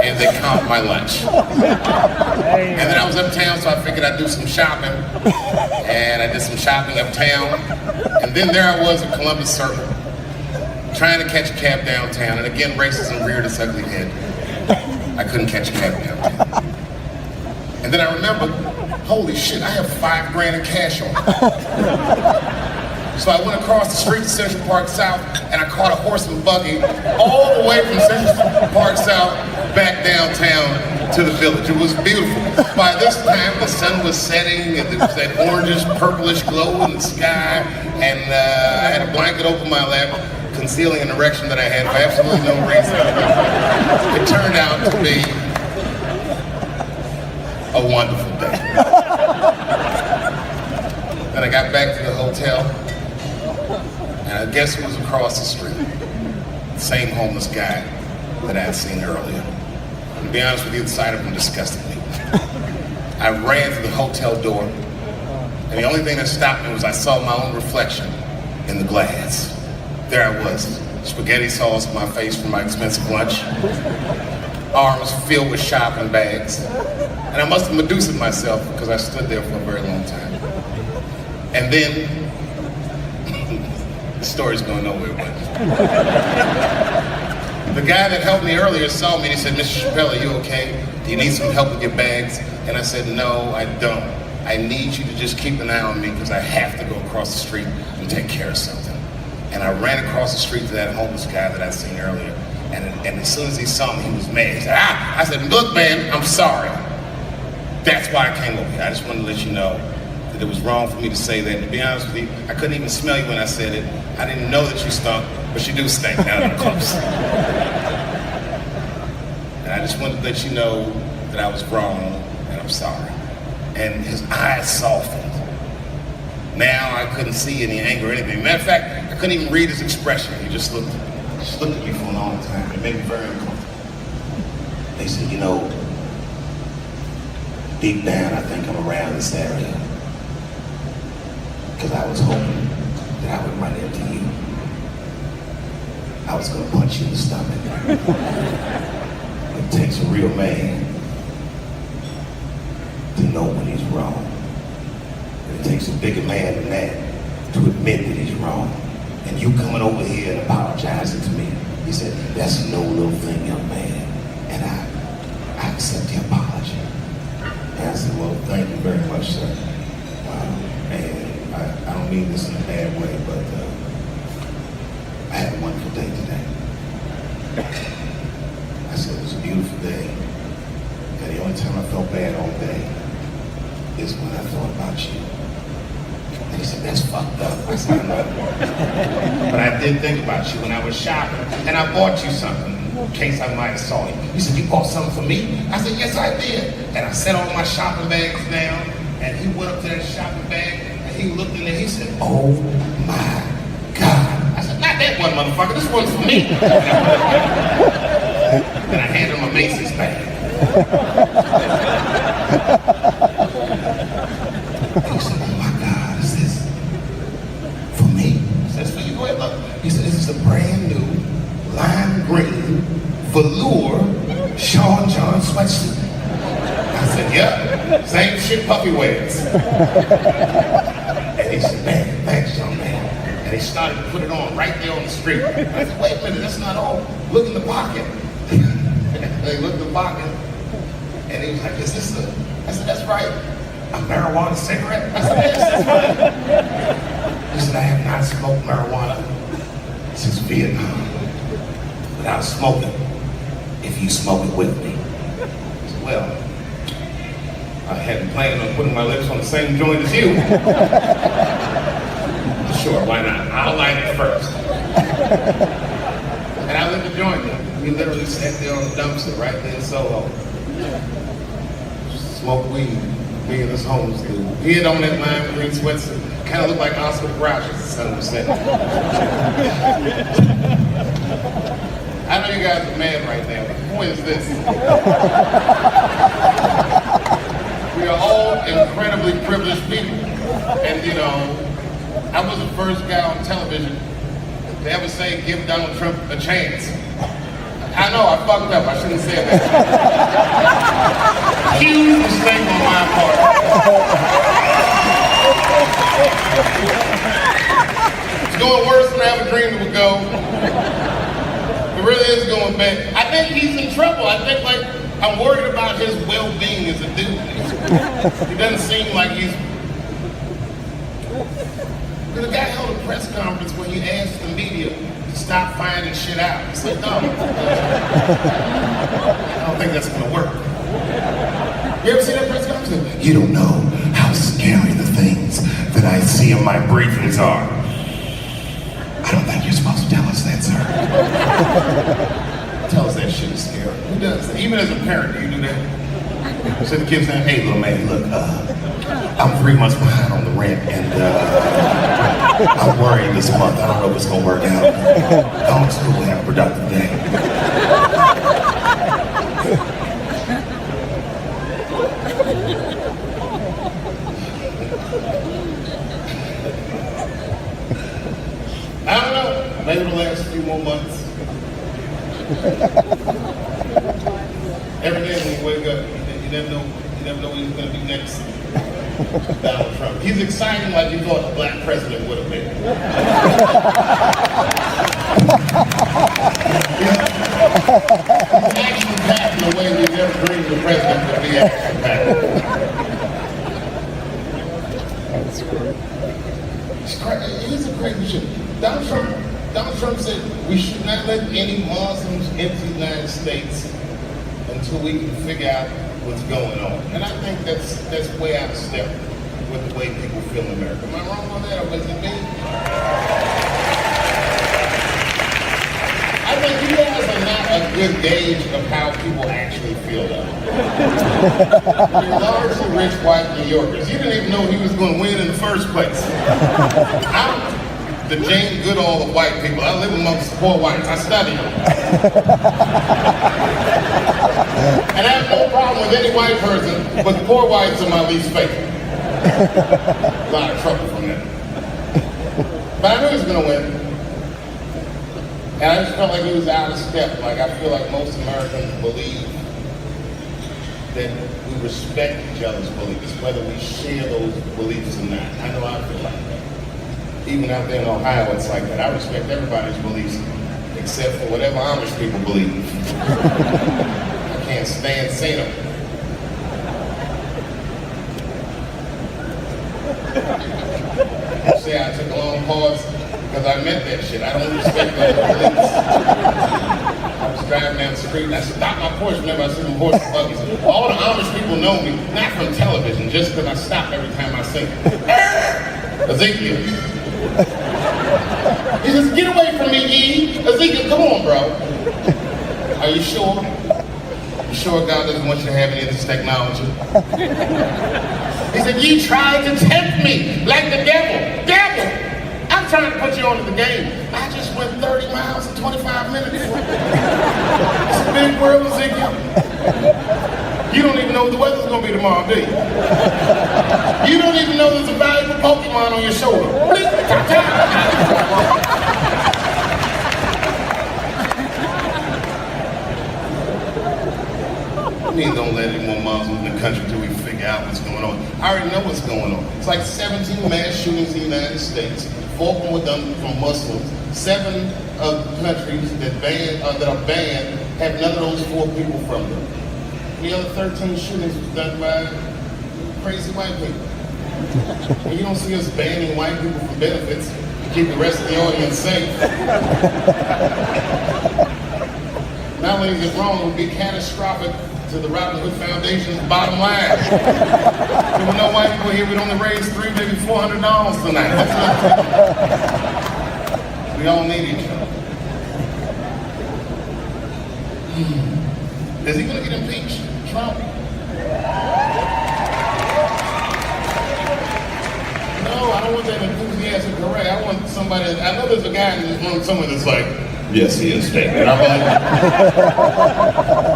and they comped my lunch. And then I was uptown, so I figured I'd do some shopping. And I did some shopping uptown. And then there I was at Columbus Circle, trying to catch a cab downtown. And again, racism reared its ugly head. I couldn't catch a cab downtown. And then I remembered, holy shit, I have $5,000 in cash on me. So I went across the street to Central Park South, and I caught a horse and buggy all the way from Central Park South back downtown to the village. It was beautiful. By this time, the sun was setting, and there was that orangish, purplish glow in the sky, and I had a blanket over my lap, concealing an erection that I had for absolutely no reason. It turned out to be a wonderful day. Then I got back to the hotel, and I guess who was across the street? The same homeless guy that I had seen earlier. And to be honest with you, the sight of him disgusted me. I ran to the hotel door, and the only thing that stopped me was I saw my own reflection in the glass. There I was, spaghetti sauce on my face from my expensive lunch, arms filled with shopping bags, and I must have Medusa'd myself because I stood there for a very long time. And then, the story's going nowhere, but the guy that helped me earlier saw me and he said, Mr. Chappelle, are you okay? Do you need some help with your bags? And I said, no, I don't. I need you to just keep an eye on me because I have to go across the street and take care of something. And I ran across the street to that homeless guy that I'd seen earlier. And as soon as he saw me, he was mad. He said, I said, look, man, I'm sorry. That's why I came over here. I just wanted to let you know that it was wrong for me to say that. And to be honest with you, I couldn't even smell you when I said it. I didn't know that you stunk, but you do stink now that I'm close. And I just wanted to let you know that I was wrong, and I'm sorry. And his eyes softened. Now I couldn't see any anger or anything. Matter of fact, I couldn't even read his expression. He just looked at me for a long time. It made me very uncomfortable. They said, you know, deep down I think I'm around this area because I was hoping that I would run into you. I was going to punch you in the stomach. It takes a real man to know when he's wrong. But it takes a bigger man than that to admit that he's wrong. And you coming over here and apologizing to me. He said, that's no little thing, young man. And I accept the apology. And I said, well, thank you very much, sir. And I don't mean this in a bad way, but I had a wonderful day today. I said, it was a beautiful day. And the only time I felt bad all day is when I thought about you. And he said, that's fucked up. I said, I know. But I did think about you when I was shopping. And I bought you something in case I might have saw you. He said, you bought something for me? I said, yes, I did. And I set all my shopping bags down. And he went up to that shopping bag. And he looked in there. He said, oh my God. I said, not that one, motherfucker. This one's for me. And I handed him a Macy's bag. He said, oh my God, is this for me? He says, for you, go ahead, look. He said, this is a brand new lime green velour Sean John sweatsuit. I said, yep, same shit Puppy wears. And he said, man, thanks, young man. And he started to put it on right there on the street. I said, wait a minute, that's not all. Look in the pocket. They looked in the pocket. And he was like, is this a, I said, that's right. A marijuana cigarette? I said, yes, that's right. He said, I have not smoked marijuana since Vietnam. But I'll smoke it if you smoke it with me. I said, well, I hadn't planned on putting my lips on the same joint as you. Sure, why not? I'll light it first. And I lit the joint. We literally sat there on the dumpster right there in Soho. Smoked weed. Me and this homeless dude. He had on that lime green sweatsuit. Kind of looked like Oscar Grouch, as the son was saying. I know you guys are mad right now, but the point is this. We are all incredibly privileged people. And, you know, I was the first guy on television to ever say, give Donald Trump a chance. I know, I fucked up. I shouldn't have said that. Huge mistake on my part. It's going worse than I ever dreamed it would go. It really is going bad. I think he's in trouble. I think, like, I'm worried about his well-being as a dude. He doesn't seem like he's... The guy held a press conference where he asked the media to stop finding shit out. It's like, no. I don't think that's gonna work. You ever seen that press conference? You don't know how scary the things that I see in my briefings are. I don't think you're supposed to tell us that, sir. Tell us that shit is scary. Who does that? Even as a parent, do you do that? So the kid's saying, hey, little man, look, I'm 3 months behind on the rent, and I'm worrying this month. I don't know if it's gonna work out. Go to school and have a productive day. I don't know. Maybe it'll last a few more months. Every day when you wake up, you never know what he's going to do next. Donald Trump. He's exciting like you thought a black president would have been. He's action-packed in a way we never dreamed the president would be action-packed. That's great. He's a crazy shit. Donald Trump said we should not let any Muslims into the United States until we can figure out what's going on. And I think that's way out of step with the way people feel in America. Am I wrong on that, or was it me? I think you guys are not a good gauge of how people actually feel. You're largely rich white New Yorkers. You didn't even know he was going to win in the first place. I'm the Jane Goodall of white people. I live amongst the poor whites. I study them. And I have no problem with any white person, but the poor whites are my least favorite. A lot of trouble from them. But I knew he was going to win. And I just felt like he was out of step. Like, I feel like most Americans believe that we we respect each other's beliefs, whether we share those beliefs or not. I know I feel like that. Even out there in Ohio, it's like that. I respect everybody's beliefs except for whatever Amish people believe. I can't stand seeing them. See, I took a long pause because I meant that shit. I don't respect those beliefs. I was driving down the street and I stopped my Porsche whenever I see them horse and buggies. All the Amish people know me, not from television, just because I stop every time I sing. Ezekiel. He says, get away from me, E. Ezekiel, come on, bro. Are you sure? You sure God doesn't want you to have any of this technology? He said, you tried to tempt me like the devil. Devil! I'm trying to put you onto the game. I just went 30 miles in 25 minutes. It's a big world, Ezekiel. You don't even know what the weather's gonna be tomorrow, do you? You don't even know there's a valuable Pokemon on your shoulder. Please don't let any more Muslims in the country till we figure out what's going on. I already know what's going on. It's like 17 mass shootings in the United States. 4 of them were done from Muslims. 7 countries that are banned have none of those 4 people from them. The other 13 shootings was done by crazy white people. And you don't see us banning white people from benefits to keep the rest of the audience safe. Not only is it wrong, it would be catastrophic to the Robin Hood Foundation's bottom line. There were no white people here, we'd only raise $300, maybe $400 tonight. That's not we all need each other. Is he gonna get impeached? Trump? No, I don't want that enthusiastic hooray. I want somebody, I know there's a guy in this room somewhere that's like, yes, he is fake. And I'm like,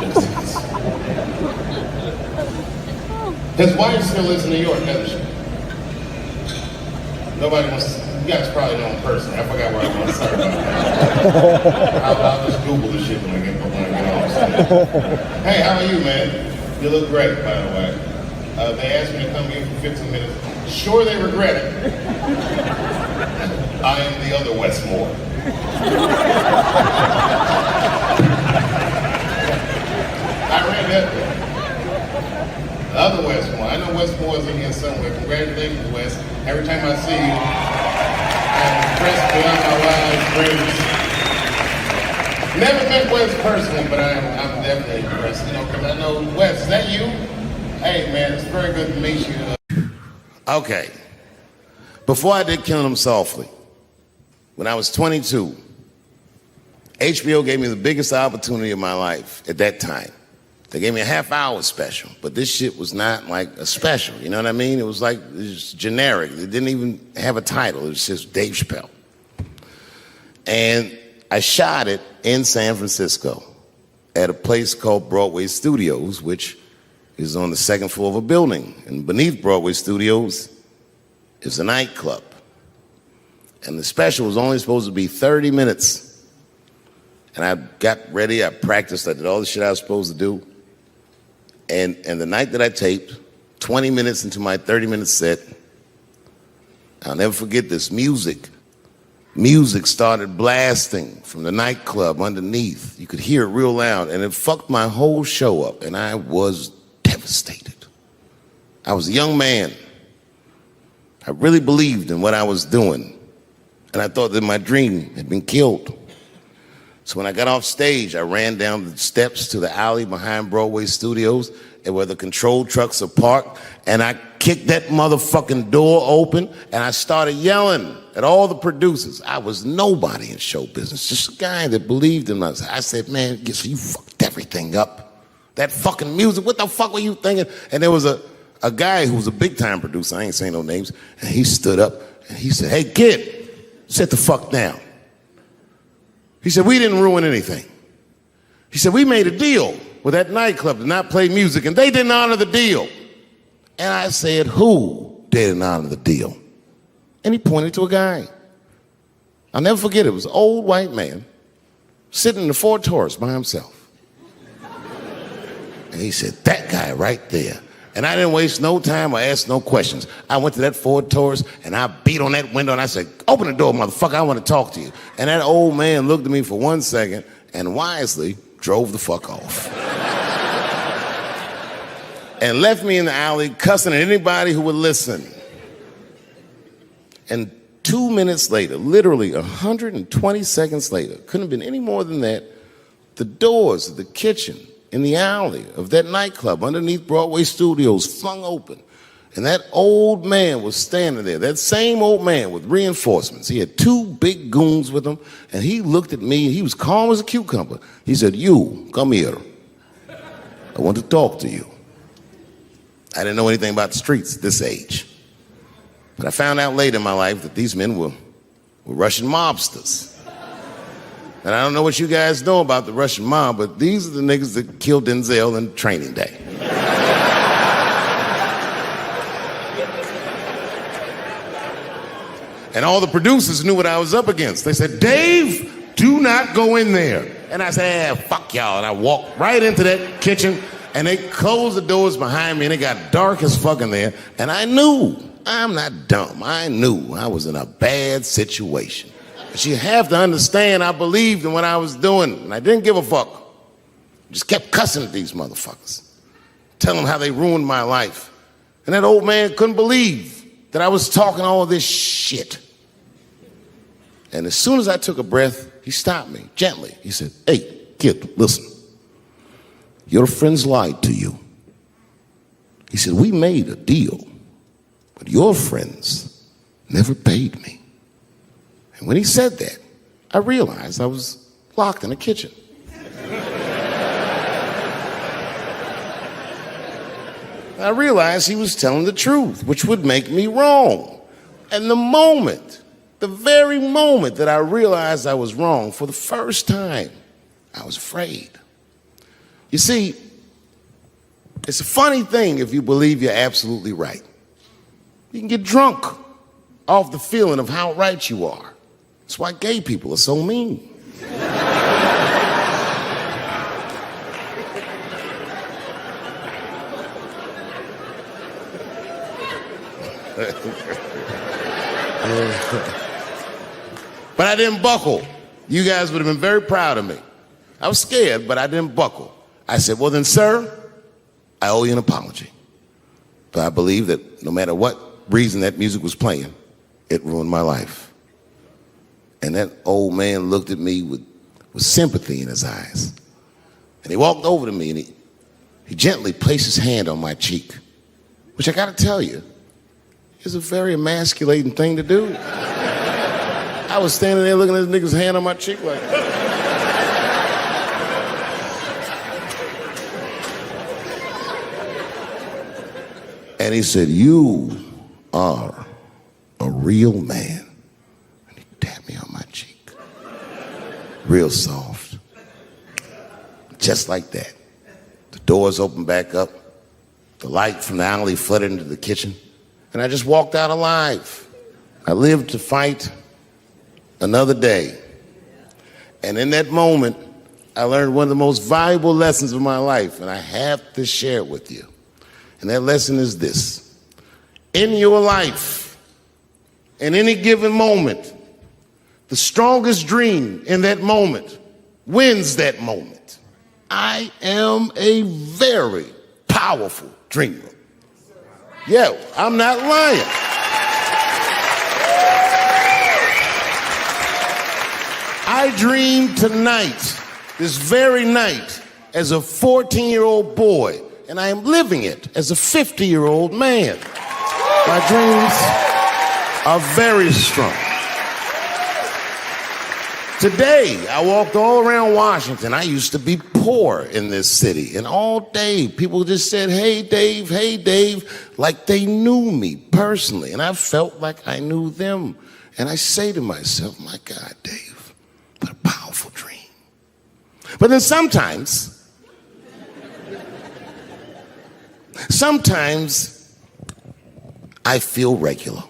yes, he is. His wife still lives in New York, doesn't she? Nobody wants to, you guys probably know him personally. I forgot where I was. Sorry about that. I'll just Google the shit when I get off stage. Hey, how are you, man? You look great, by the way. They asked me to come here for 15 minutes. Sure, they regret it. I am the other Westmore. I read that. The other Westmore. I know Westmore's in here somewhere. Congratulations, West. Every time I see you, I'm impressed beyond my wildest dreams. Never met Wes personally, but I'm definitely impressed. You know, because I know Wes. Is that you? Hey, man, it's very good to meet you. Okay. Before I did Killing Them Softly, when I was 22, HBO gave me the biggest opportunity of my life at that time. They gave me a half-hour special, but this shit was not like a special, you know what I mean? It was like, it was generic. It didn't even have a title. It was just Dave Chappelle. And I shot it in San Francisco at a place called Broadway Studios, which is on the 2nd floor of a building. And beneath Broadway Studios is a nightclub. And the special was only supposed to be 30 minutes. And I got ready, I practiced, I did all the shit I was supposed to do. And the night that I taped, 20 minutes into my 30-minute set, I'll never forget this, music started blasting from the nightclub underneath. You could hear it real loud, and it fucked my whole show up, and I was devastated. I was a young man. I really believed in what I was doing, and I thought that my dream had been killed. So when I got off stage, I ran down the steps to the alley behind Broadway Studios and where the control trucks are parked, and I kicked that motherfucking door open, and I started yelling at all the producers. I was nobody in show business, just a guy that believed in us. I said, man, you fucked everything up. That fucking music, what the fuck were you thinking? And there was a guy who was a big-time producer, I ain't saying no names, and he stood up, and he said, hey, kid, sit the fuck down. He said, we didn't ruin anything. He said, we made a deal with that nightclub to not play music, and they didn't honor the deal. And I said, who didn't honor the deal? And he pointed to a guy. I'll never forget it. It was an old white man sitting in the Ford Taurus by himself. And he said, that guy right there. And I didn't waste no time or ask no questions. I went to that Ford Taurus and I beat on that window and I said, open the door, motherfucker, I want to talk to you. And that old man looked at me for 1 second and wisely drove the fuck off. And left me in the alley cussing at anybody who would listen. And 2 minutes later, literally 120 seconds later, couldn't have been any more than that, the doors of the kitchen in the alley of that nightclub underneath Broadway Studios flung open. And that old man was standing there, that same old man with reinforcements. He had 2 big goons with him, and he looked at me, he was calm as a cucumber. He said, you, come here. I want to talk to you. I didn't know anything about the streets at this age. But I found out later in my life that these men were Russian mobsters. And I don't know what you guys know about the Russian mob, but these are the niggas that killed Denzel in Training Day. And all the producers knew what I was up against. They said, Dave, do not go in there. And I said, fuck y'all. And I walked right into that kitchen, and they closed the doors behind me, and it got dark as fuck in there. And I knew, I'm not dumb, I knew I was in a bad situation. But you have to understand, I believed in what I was doing, and I didn't give a fuck. Just kept cussing at these motherfuckers, telling them how they ruined my life. And that old man couldn't believe that I was talking all this shit. And as soon as I took a breath, he stopped me gently. He said, hey, kid, listen. Your friends lied to you. He said, we made a deal, but your friends never paid me. And when he said that, I realized I was locked in a kitchen. I realized he was telling the truth, which would make me wrong. And the very moment that I realized I was wrong, for the first time, I was afraid. You see, it's a funny thing if you believe you're absolutely right. You can get drunk off the feeling of how right you are. That's why gay people are so mean. But I didn't buckle. You guys would have been very proud of me. I was scared, but I didn't buckle. I said, well then, sir, I owe you an apology. But I believe that no matter what reason that music was playing, it ruined my life. And that old man looked at me with sympathy in his eyes. And he walked over to me and he gently placed his hand on my cheek, which I gotta tell you, is a very emasculating thing to do. I was standing there looking at this nigga's hand on my cheek like, and he said, you are a real man. And he tapped me on my cheek. Real soft. Just like that. The doors opened back up. The light from the alley flooded into the kitchen. And I just walked out alive. I lived to fight another day. And in that moment, I learned one of the most valuable lessons of my life, and I have to share it with you. And that lesson is this. In your life, in any given moment, the strongest dream in that moment wins that moment. I am a very powerful dreamer. Yeah, I'm not lying. I dreamed tonight, this very night, as a 14-year-old boy, and I am living it as a 50-year-old man. My dreams are very strong. Today, I walked all around Washington. I used to be poor in this city, and all day people just said, hey, Dave, like they knew me personally, and I felt like I knew them. And I say to myself, my God, Dave, what a powerful dream. But then sometimes I feel regular.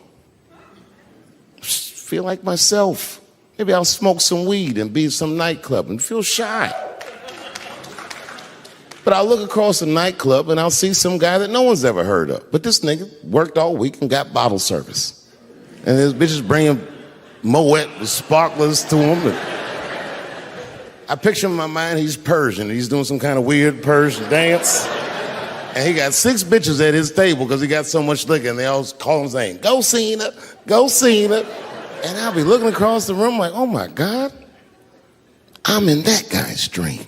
Just feel like myself. Maybe I'll smoke some weed and be in some nightclub and feel shy. But I'll look across the nightclub and I'll see some guy that no one's ever heard of. But this nigga worked all week and got bottle service. And his bitches bringing Moet with sparklers to him. I picture in my mind he's Persian. He's doing some kind of weird Persian dance. And he got 6 bitches at his table because he got so much liquor, and they all call him saying, "Go Cena, go Cena." And I'll be looking across the room like, oh my God, I'm in that guy's dream.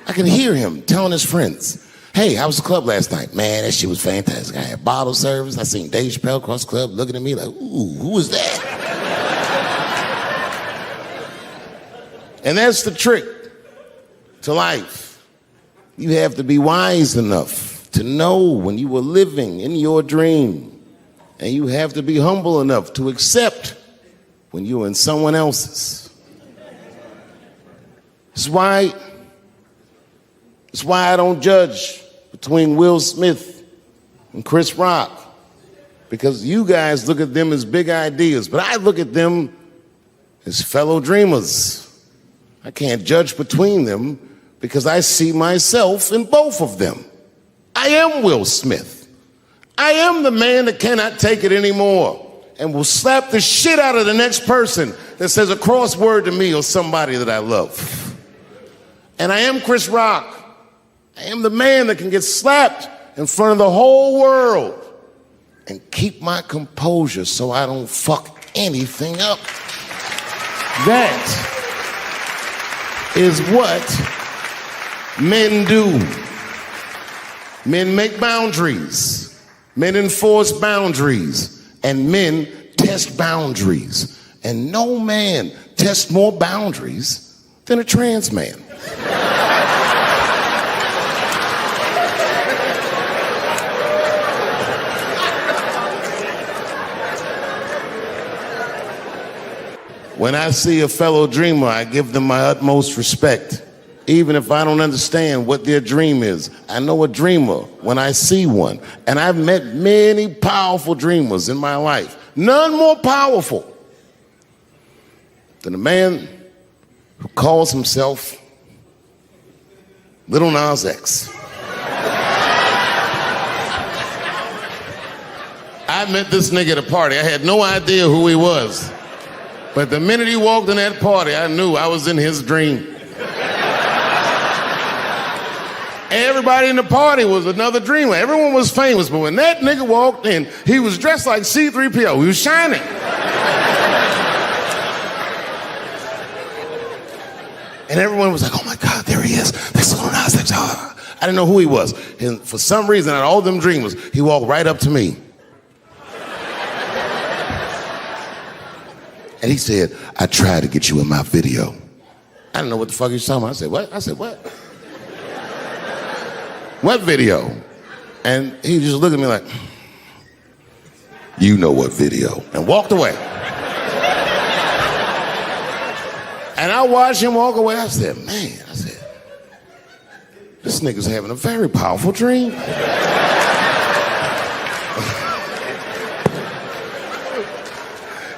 I can hear him telling his friends, "Hey, how was the club last night?" "Man, that shit was fantastic. I had bottle service. I seen Dave Chappelle across the club looking at me like, ooh, who was that?" And that's the trick to life. You have to be wise enough to know when you were living in your dream. And you have to be humble enough to accept when you're in someone else's. It's why I don't judge between Will Smith and Chris Rock. Because you guys look at them as big ideas, but I look at them as fellow dreamers. I can't judge between them because I see myself in both of them. I am Will Smith. I am the man that cannot take it anymore and will slap the shit out of the next person that says a crossword to me or somebody that I love. And I am Chris Rock. I am the man that can get slapped in front of the whole world and keep my composure so I don't fuck anything up. That is what men do. Men make boundaries. Men enforce boundaries. And men test boundaries. And no man tests more boundaries than a trans man. When I see a fellow dreamer, I give them my utmost respect. Even if I don't understand what their dream is. I know a dreamer when I see one. And I've met many powerful dreamers in my life. None more powerful than a man who calls himself Little Nas X. I met this nigga at a party. I had no idea who he was. But the minute he walked in that party, I knew I was in his dream. Everybody in the party was another dreamer. Everyone was famous, but when that nigga walked in, he was dressed like C-3PO. He was shining. And everyone was like, oh my God, there he is. That's Lil Nas X. I didn't know who he was. And for some reason, out of all them dreamers, he walked right up to me. And he said, I tried to get you in my video. I didn't know what the fuck he was talking about. I said, what? I said, what? What video? And he just looked at me like, you know what video, and walked away. And I watched him walk away. I said, man, this nigga's having a very powerful dream.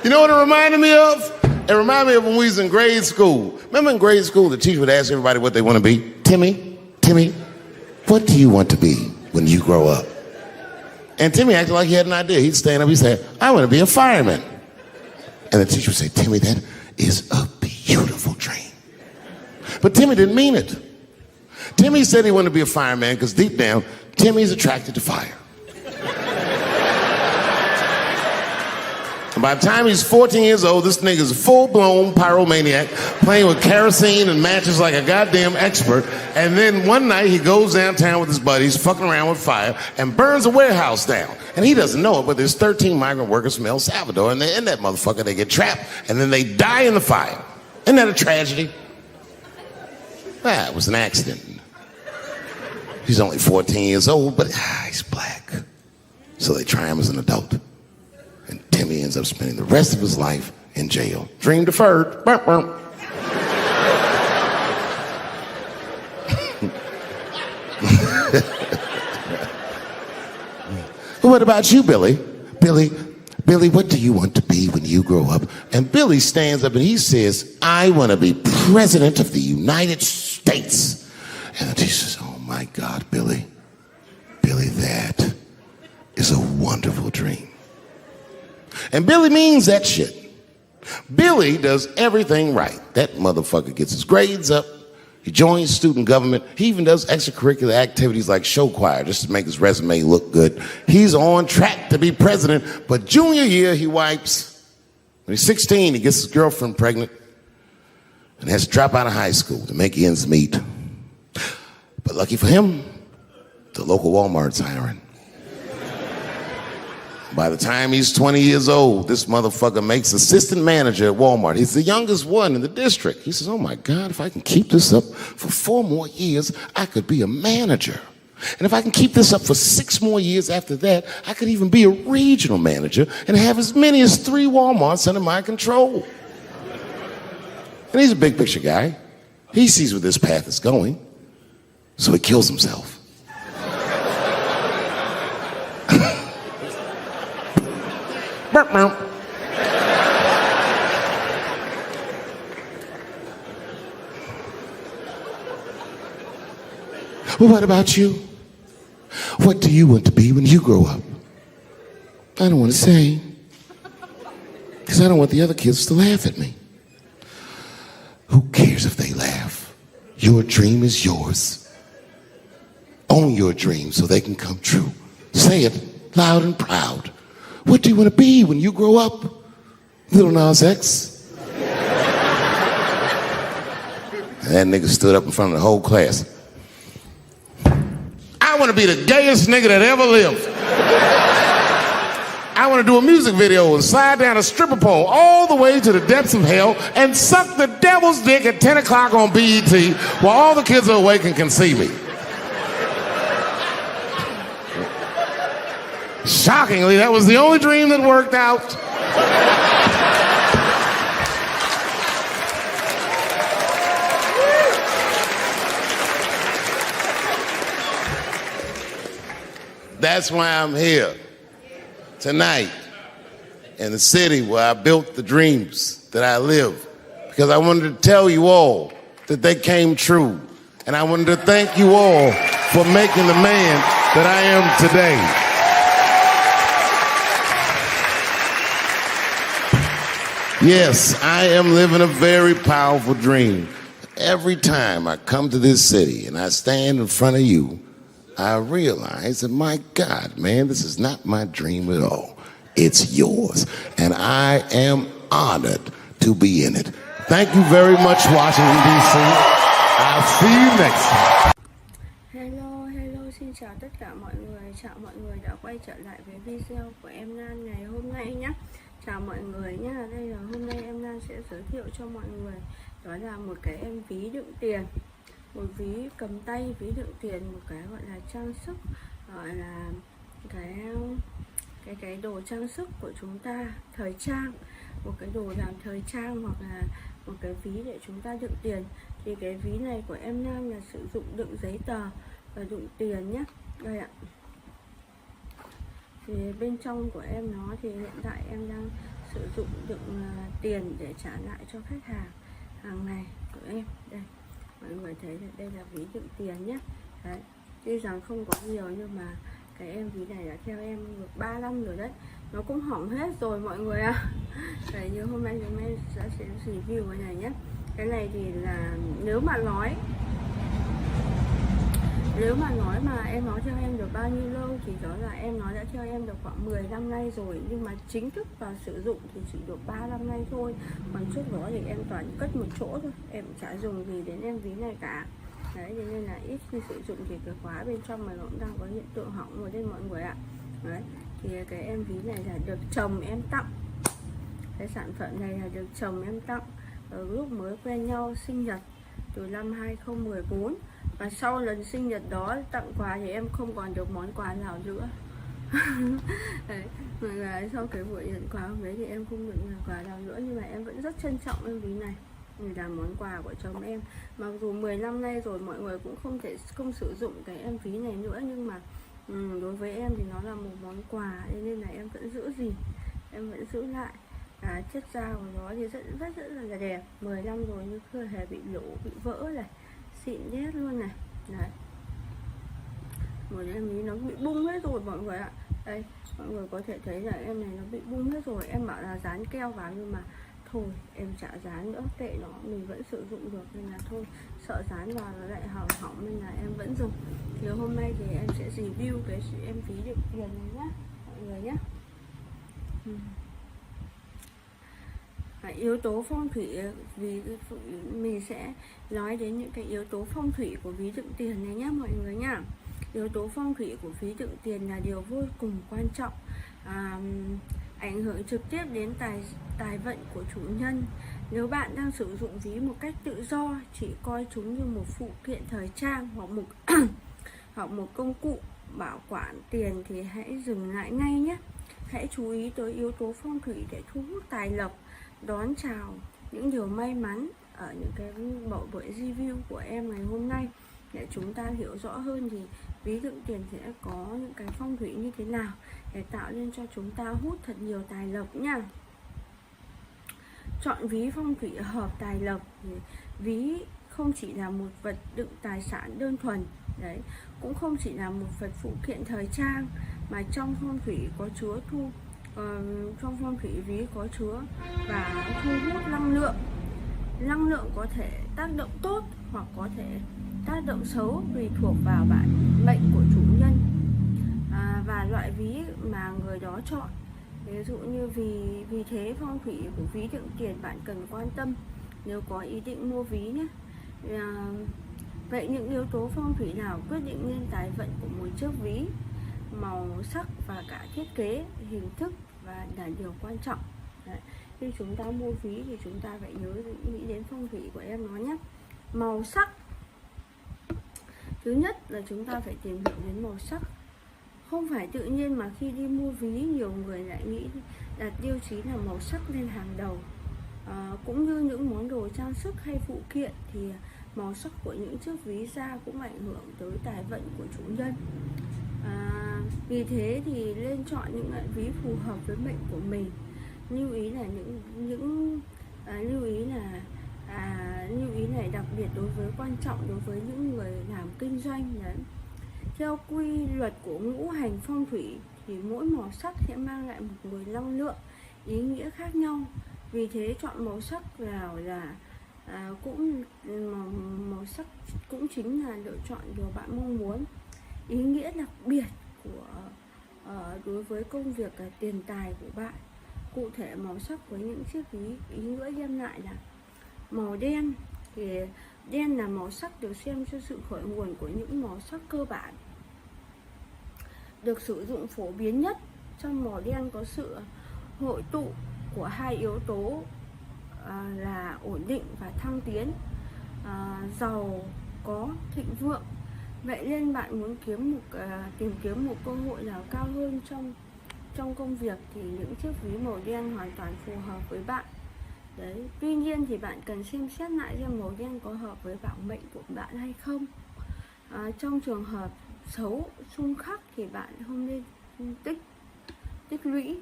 You know what it reminded me of? It reminded me of when we was in grade school. Remember in grade school, the teacher would ask everybody what they want to be? Timmy, what do you want to be when you grow up? And Timmy acted like he had an idea. He'd stand up, he'd say, I want to be a fireman. And the teacher would say, Timmy, that is a beautiful dream. But Timmy didn't mean it. Timmy said he wanted to be a fireman because deep down, Timmy's attracted to fire. And by the time he's 14 years old, this nigga's a full-blown pyromaniac, playing with kerosene and matches like a goddamn expert. And then one night he goes downtown with his buddies, fucking around with fire, and burns a warehouse down. And he doesn't know it, but there's 13 migrant workers from El Salvador, and they're in that motherfucker. They get trapped, and then they die in the fire. Isn't that a tragedy? It was an accident. He's only 14 years old, but he's black. So they try him as an adult. And Timmy ends up spending the rest of his life in jail. Dream deferred. Burp, burp. What about you, Billy? Billy, what do you want to be when you grow up? And Billy stands up and he says, I want to be president of the United States. And the teacher says, oh my God, Billy, that is a wonderful dream. And Billy means that shit. Billy does everything right. That motherfucker gets his grades up. He joins student government. He even does extracurricular activities like show choir just to make his resume look good. He's on track to be president, but junior year he wipes. When he's 16, he gets his girlfriend pregnant and has to drop out of high school to make ends meet. But lucky for him, the local Walmart's hiring. By the time he's 20 years old, this motherfucker makes assistant manager at Walmart. He's the youngest one in the district. He says, oh my God, if I can keep this up for 4 more years, I could be a manager. And if I can keep this up for 6 more years after that, I could even be a regional manager and have as many as 3 Walmarts under my control. And he's a big picture guy. He sees where this path is going, so he kills himself. Well, what about you? What do you want to be when you grow up? I don't want to say, because I don't want the other kids to laugh at me. Who cares if they laugh? Your dream is yours. Own your dream so they can come true. Say it loud and proud. What do you want to be when you grow up? Little Nas X. That nigga stood up in front of the whole class. I want to be the gayest nigga that ever lived. I want to do a music video and slide down a stripper pole all the way to the depths of hell and suck the devil's dick at 10 o'clock on BET while all the kids are awake and can see me. Shockingly, that was the only dream that worked out. That's why I'm here tonight in the city where I built the dreams that I live. Because I wanted to tell you all that they came true. And I wanted to thank you all for making the man that I am today. Yes, I am living a very powerful dream. Every time I come to this city and I stand in front of you, I realize that, my God, man, this is not my dream at all. It's yours. And I am honored to be in it. Thank you very much, Washington, D.C. I'll see you next time. Hello, xin chào tất cả mọi người. Chào mọi người đã quay trở lại với video của em Nan ngày hôm nay nhé. Chào mọi người nhé. Đây là hôm nay em Nan sẽ giới thiệu cho mọi người. Đó là một cái em ví đựng tiền. Một ví cầm tay, ví đựng tiền, một cái gọi là trang sức, gọi là cái đồ trang sức của chúng ta, thời trang, một cái đồ làm thời trang hoặc là một cái ví để chúng ta đựng tiền. Thì cái ví này của em Nam là sử dụng đựng giấy tờ và đựng tiền nhé. Đây ạ. Thì bên trong của em nó thì hiện tại em đang sử dụng đựng tiền để trả lại cho khách hàng ngày của em. Đây, mọi người thấy là đây là ví đựng tiền nhé. Đấy, tuy rằng không có nhiều nhưng mà cái em ví này đã theo em được 3 năm rồi đấy. Nó cũng hỏng hết rồi mọi người ạ. Đấy, như hôm nay chúng em sẽ review cái này nhé. Cái này thì là nếu mà nói mà em nói theo em được bao nhiêu lâu thì đó là em nói đã theo em được khoảng 10 năm nay rồi, nhưng mà chính thức vào sử dụng thì chỉ được 3 năm nay thôi. Còn trước đó thì em toàn cất một chỗ thôi, em chả dùng gì đến em ví này cả. Đấy, thế nên là ít khi sử dụng thì cái khóa bên trong mà nó cũng đang có hiện tượng hỏng rồi đấy mọi người ạ. Đấy, thì cái em ví này là được chồng em tặng. Cái sản phẩm này là được chồng em tặng ở lúc mới quen nhau sinh nhật từ năm 2014. Và sau lần sinh nhật đó tặng quà thì em không còn được món quà nào nữa. Đấy, mọi người, sau cái buổi nhận quà hôm đấy thì em không được quà nào nữa, nhưng mà em vẫn rất trân trọng em ví này. Vì là món quà của chồng em. Mặc dù 10 năm nay rồi mọi người cũng không sử dụng cái em ví này nữa, nhưng mà đối với em thì nó là một món quà, nên là em vẫn giữ gìn, em vẫn giữ lại. Chất da của nó thì rất là đẹp. 10 năm rồi nhưng chưa hề bị lỗ, bị vỡ này, xịn đét luôn này. Đấy. Một em ý nó bị bung hết rồi mọi người ạ. Đây, mọi người có thể thấy là em này nó bị bung hết rồi. Em bảo là dán keo vào nhưng mà thôi em chả dán nữa, kệ nó, mình vẫn sử dụng được nên là thôi, sợ dán vào nó lại hỏng hỏng nên là em vẫn dùng. Thì hôm nay thì em sẽ review cái em ví đựng tiền này nhá mọi người nhé. Yếu tố phong thủy, vì mình sẽ nói đến những cái yếu tố phong thủy của ví đựng tiền này nhé mọi người nhá. Yếu tố phong thủy của ví đựng tiền là điều vô cùng quan trọng, ảnh hưởng trực tiếp đến tài vận của chủ nhân. Nếu bạn đang sử dụng ví một cách tự do, chỉ coi chúng như một phụ kiện thời trang hoặc một công cụ bảo quản tiền thì hãy dừng lại ngay nhé. Hãy chú ý tới yếu tố phong thủy để thu hút tài lộc, đón chào những điều may mắn ở những cái buổi review của em ngày hôm nay. Để chúng ta hiểu rõ hơn thì ví đựng tiền sẽ có những cái phong thủy như thế nào để tạo nên cho chúng ta hút thật nhiều tài lộc nha. Chọn ví phong thủy hợp tài lộc. Ví không chỉ là một vật đựng tài sản đơn thuần, đấy, cũng không chỉ là một vật phụ kiện thời trang, mà trong phong thủy có chứa trong phong thủy ví có chứa và thu hút năng lượng. Năng lượng có thể tác động tốt hoặc có thể tác động xấu tùy thuộc vào bản mệnh của chủ nhân và loại ví mà người đó chọn. Ví dụ như vì thế phong thủy của ví đựng tiền bạn cần quan tâm nếu có ý định mua ví nhé. Vậy những yếu tố phong thủy nào quyết định nên tài vận của một chiếc ví? Màu sắc và cả thiết kế, hình thức và là điều quan trọng. Đấy. Khi chúng ta mua ví thì chúng ta phải nhớ nghĩ đến phong thủy của em nó nhé. Màu sắc. Thứ nhất là chúng ta phải tìm hiểu đến màu sắc. Không phải tự nhiên mà khi đi mua ví nhiều người lại nghĩ đặt tiêu chí là màu sắc lên hàng đầu. Cũng như những món đồ trang sức hay phụ kiện thì màu sắc của những chiếc ví da cũng ảnh hưởng tới tài vận của chủ nhân. Vì thế thì nên chọn những loại ví phù hợp với mệnh của mình. Lưu ý là lưu ý này đặc biệt đối với quan trọng đối với những người làm kinh doanh đấy. Theo quy luật của ngũ hành phong thủy thì mỗi màu sắc sẽ mang lại một nguồn năng lượng, ý nghĩa khác nhau. Vì thế chọn màu sắc nào là màu sắc cũng chính là lựa chọn điều bạn mong muốn. Ý nghĩa đặc biệt của đối với công việc tiền tài của bạn. Cụ thể màu sắc với những chiếc ví ý nghĩa đem lại là màu đen. Thì đen là màu sắc được xem cho sự khởi nguồn của những màu sắc cơ bản, được sử dụng phổ biến nhất. Trong màu đen có sự hội tụ của hai yếu tố là ổn định và thăng tiến, giàu có, thịnh vượng. Vậy nên bạn muốn tìm kiếm một cơ hội nào cao hơn trong công việc thì những chiếc ví màu đen hoàn toàn phù hợp với bạn. Đấy, tuy nhiên thì bạn cần xem xét lại xem màu đen có hợp với bảo mệnh của bạn hay không. Trong trường hợp xấu, xung khắc thì bạn không nên tích lũy,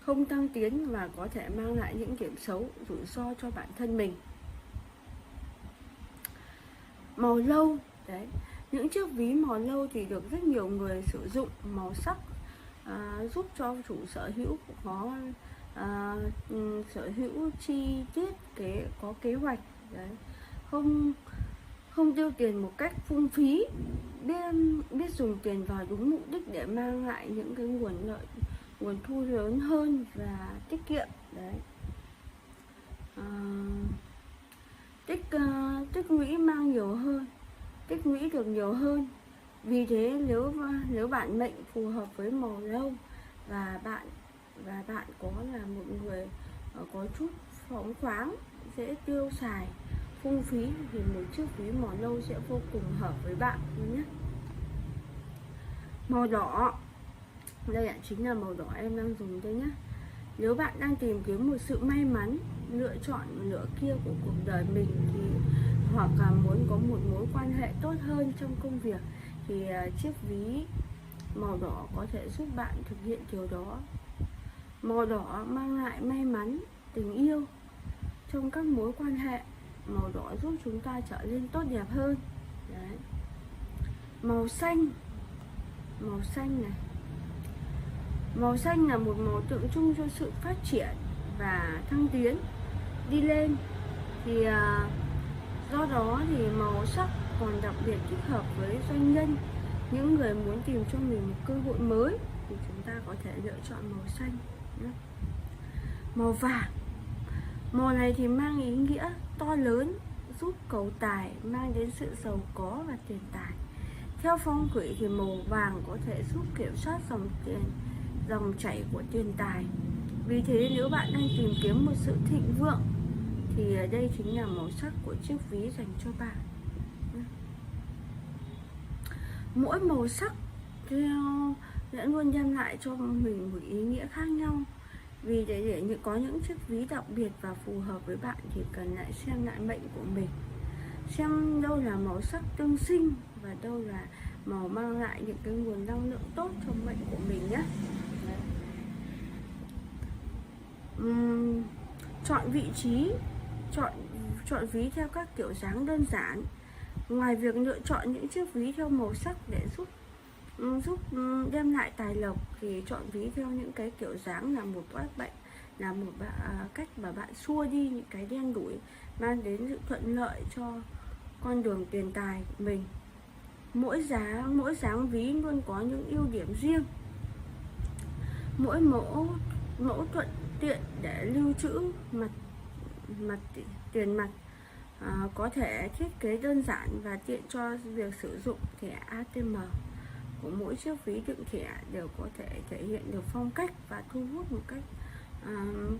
không tăng tiến và có thể mang lại những điểm xấu, rủi ro cho bản thân mình. Màu nâu, đấy, những chiếc ví màu nâu thì được rất nhiều người sử dụng. Màu sắc giúp cho chủ sở hữu có sở hữu chi tiết có kế hoạch, đấy, không tiêu tiền một cách phung phí, biết dùng tiền vào đúng mục đích để mang lại những cái nguồn thu lớn hơn và tiết kiệm. Đấy, tích lũy mang nhiều hơn, tích lũy được nhiều hơn. Vì thế nếu bạn mệnh phù hợp với màu nâu và bạn có là một người có chút phóng khoáng, dễ tiêu xài, phung phí thì một chiếc ví màu nâu sẽ vô cùng hợp với bạn nhé. Màu đỏ, đây chính là màu đỏ em đang dùng đây nhé. Nếu bạn đang tìm kiếm một sự may mắn, lựa chọn nửa kia của cuộc đời mình thì hoặc là muốn có một mối quan hệ tốt hơn trong công việc thì chiếc ví màu đỏ có thể giúp bạn thực hiện điều đó. Màu đỏ mang lại may mắn, tình yêu trong các mối quan hệ. Màu đỏ giúp chúng ta trở nên tốt đẹp hơn. Đấy. Màu xanh này, màu xanh là một màu tượng trưng cho sự phát triển và thăng tiến, đi lên. Thì do đó thì màu sắc còn đặc biệt thích hợp với doanh nhân, những người muốn tìm cho mình một cơ hội mới thì chúng ta có thể lựa chọn màu xanh. Màu vàng, màu này thì mang ý nghĩa to lớn, giúp cầu tài, mang đến sự giàu có và tiền tài. Theo phong thủy thì màu vàng có thể giúp kiểm soát dòng chảy của tiền tài. Vì thế nếu bạn đang tìm kiếm một sự thịnh vượng thì đây chính là màu sắc của chiếc ví dành cho bạn. Mỗi màu sắc sẽ luôn đem lại cho mình một ý nghĩa khác nhau. Vì để có những chiếc ví đặc biệt và phù hợp với bạn thì cần lại xem lại mệnh của mình, xem đâu là màu sắc tương sinh và đâu là màu mang lại những cái nguồn năng lượng tốt cho mệnh của mình nhé. Chọn vị trí, chọn ví theo các kiểu dáng đơn giản. Ngoài việc lựa chọn những chiếc ví theo màu sắc để giúp đem lại tài lộc thì chọn ví theo những cái kiểu dáng là một cách mà bạn xua đi những cái đen đủi, mang đến sự thuận lợi cho con đường tiền tài của mình. Mỗi dáng ví luôn có những ưu điểm riêng. Mỗi mẫu thuận tiện để lưu trữ tiền mặt, có thể thiết kế đơn giản và tiện cho việc sử dụng thẻ ATM. Của mỗi chiếc ví đựng thẻ đều có thể thể hiện được phong cách và thu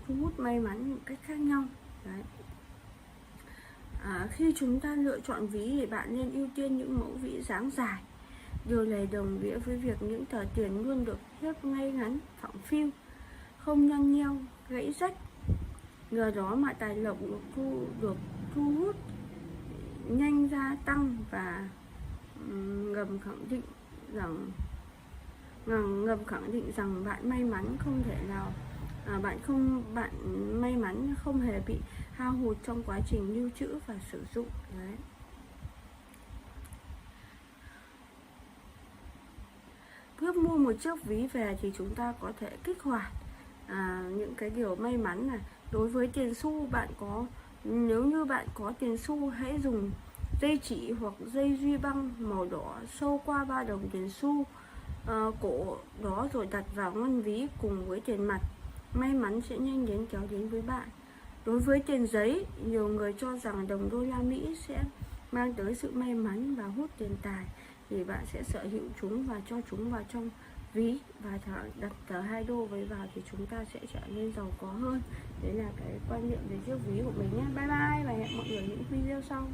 hút may mắn một cách khác nhau. Đấy. Khi chúng ta lựa chọn ví thì bạn nên ưu tiên những mẫu ví dáng dài. Điều này đồng nghĩa với việc những tờ tiền luôn được xếp ngay ngắn, phẳng phiu, không nhăn nheo, gãy rách. Nhờ đó mà tài lộc được thu hút nhanh gia tăng và ngầm khẳng định rằng bạn may mắn không thể nào bạn may mắn không hề bị hao hụt trong quá trình lưu trữ và sử dụng. Đấy. Lúc mua một chiếc ví về thì chúng ta có thể kích hoạt những cái điều may mắn này. Đối với tiền xu, nếu như bạn có tiền xu, hãy dùng dây chỉ hoặc dây duy băng màu đỏ sâu qua 3 đồng tiền xu cổ đó, rồi đặt vào ngân ví cùng với tiền mặt. May mắn sẽ nhanh đến kéo đến với bạn. Đối với tiền giấy, nhiều người cho rằng đồng đô la Mỹ sẽ mang tới sự may mắn và hút tiền tài, thì bạn sẽ sở hữu chúng và cho chúng vào trong ví và đặt tờ 2 đô vào thì chúng ta sẽ trở nên giàu có hơn. Đấy là cái quan niệm về chiếc ví của mình nhé. Bye bye và hẹn mọi người những video sau.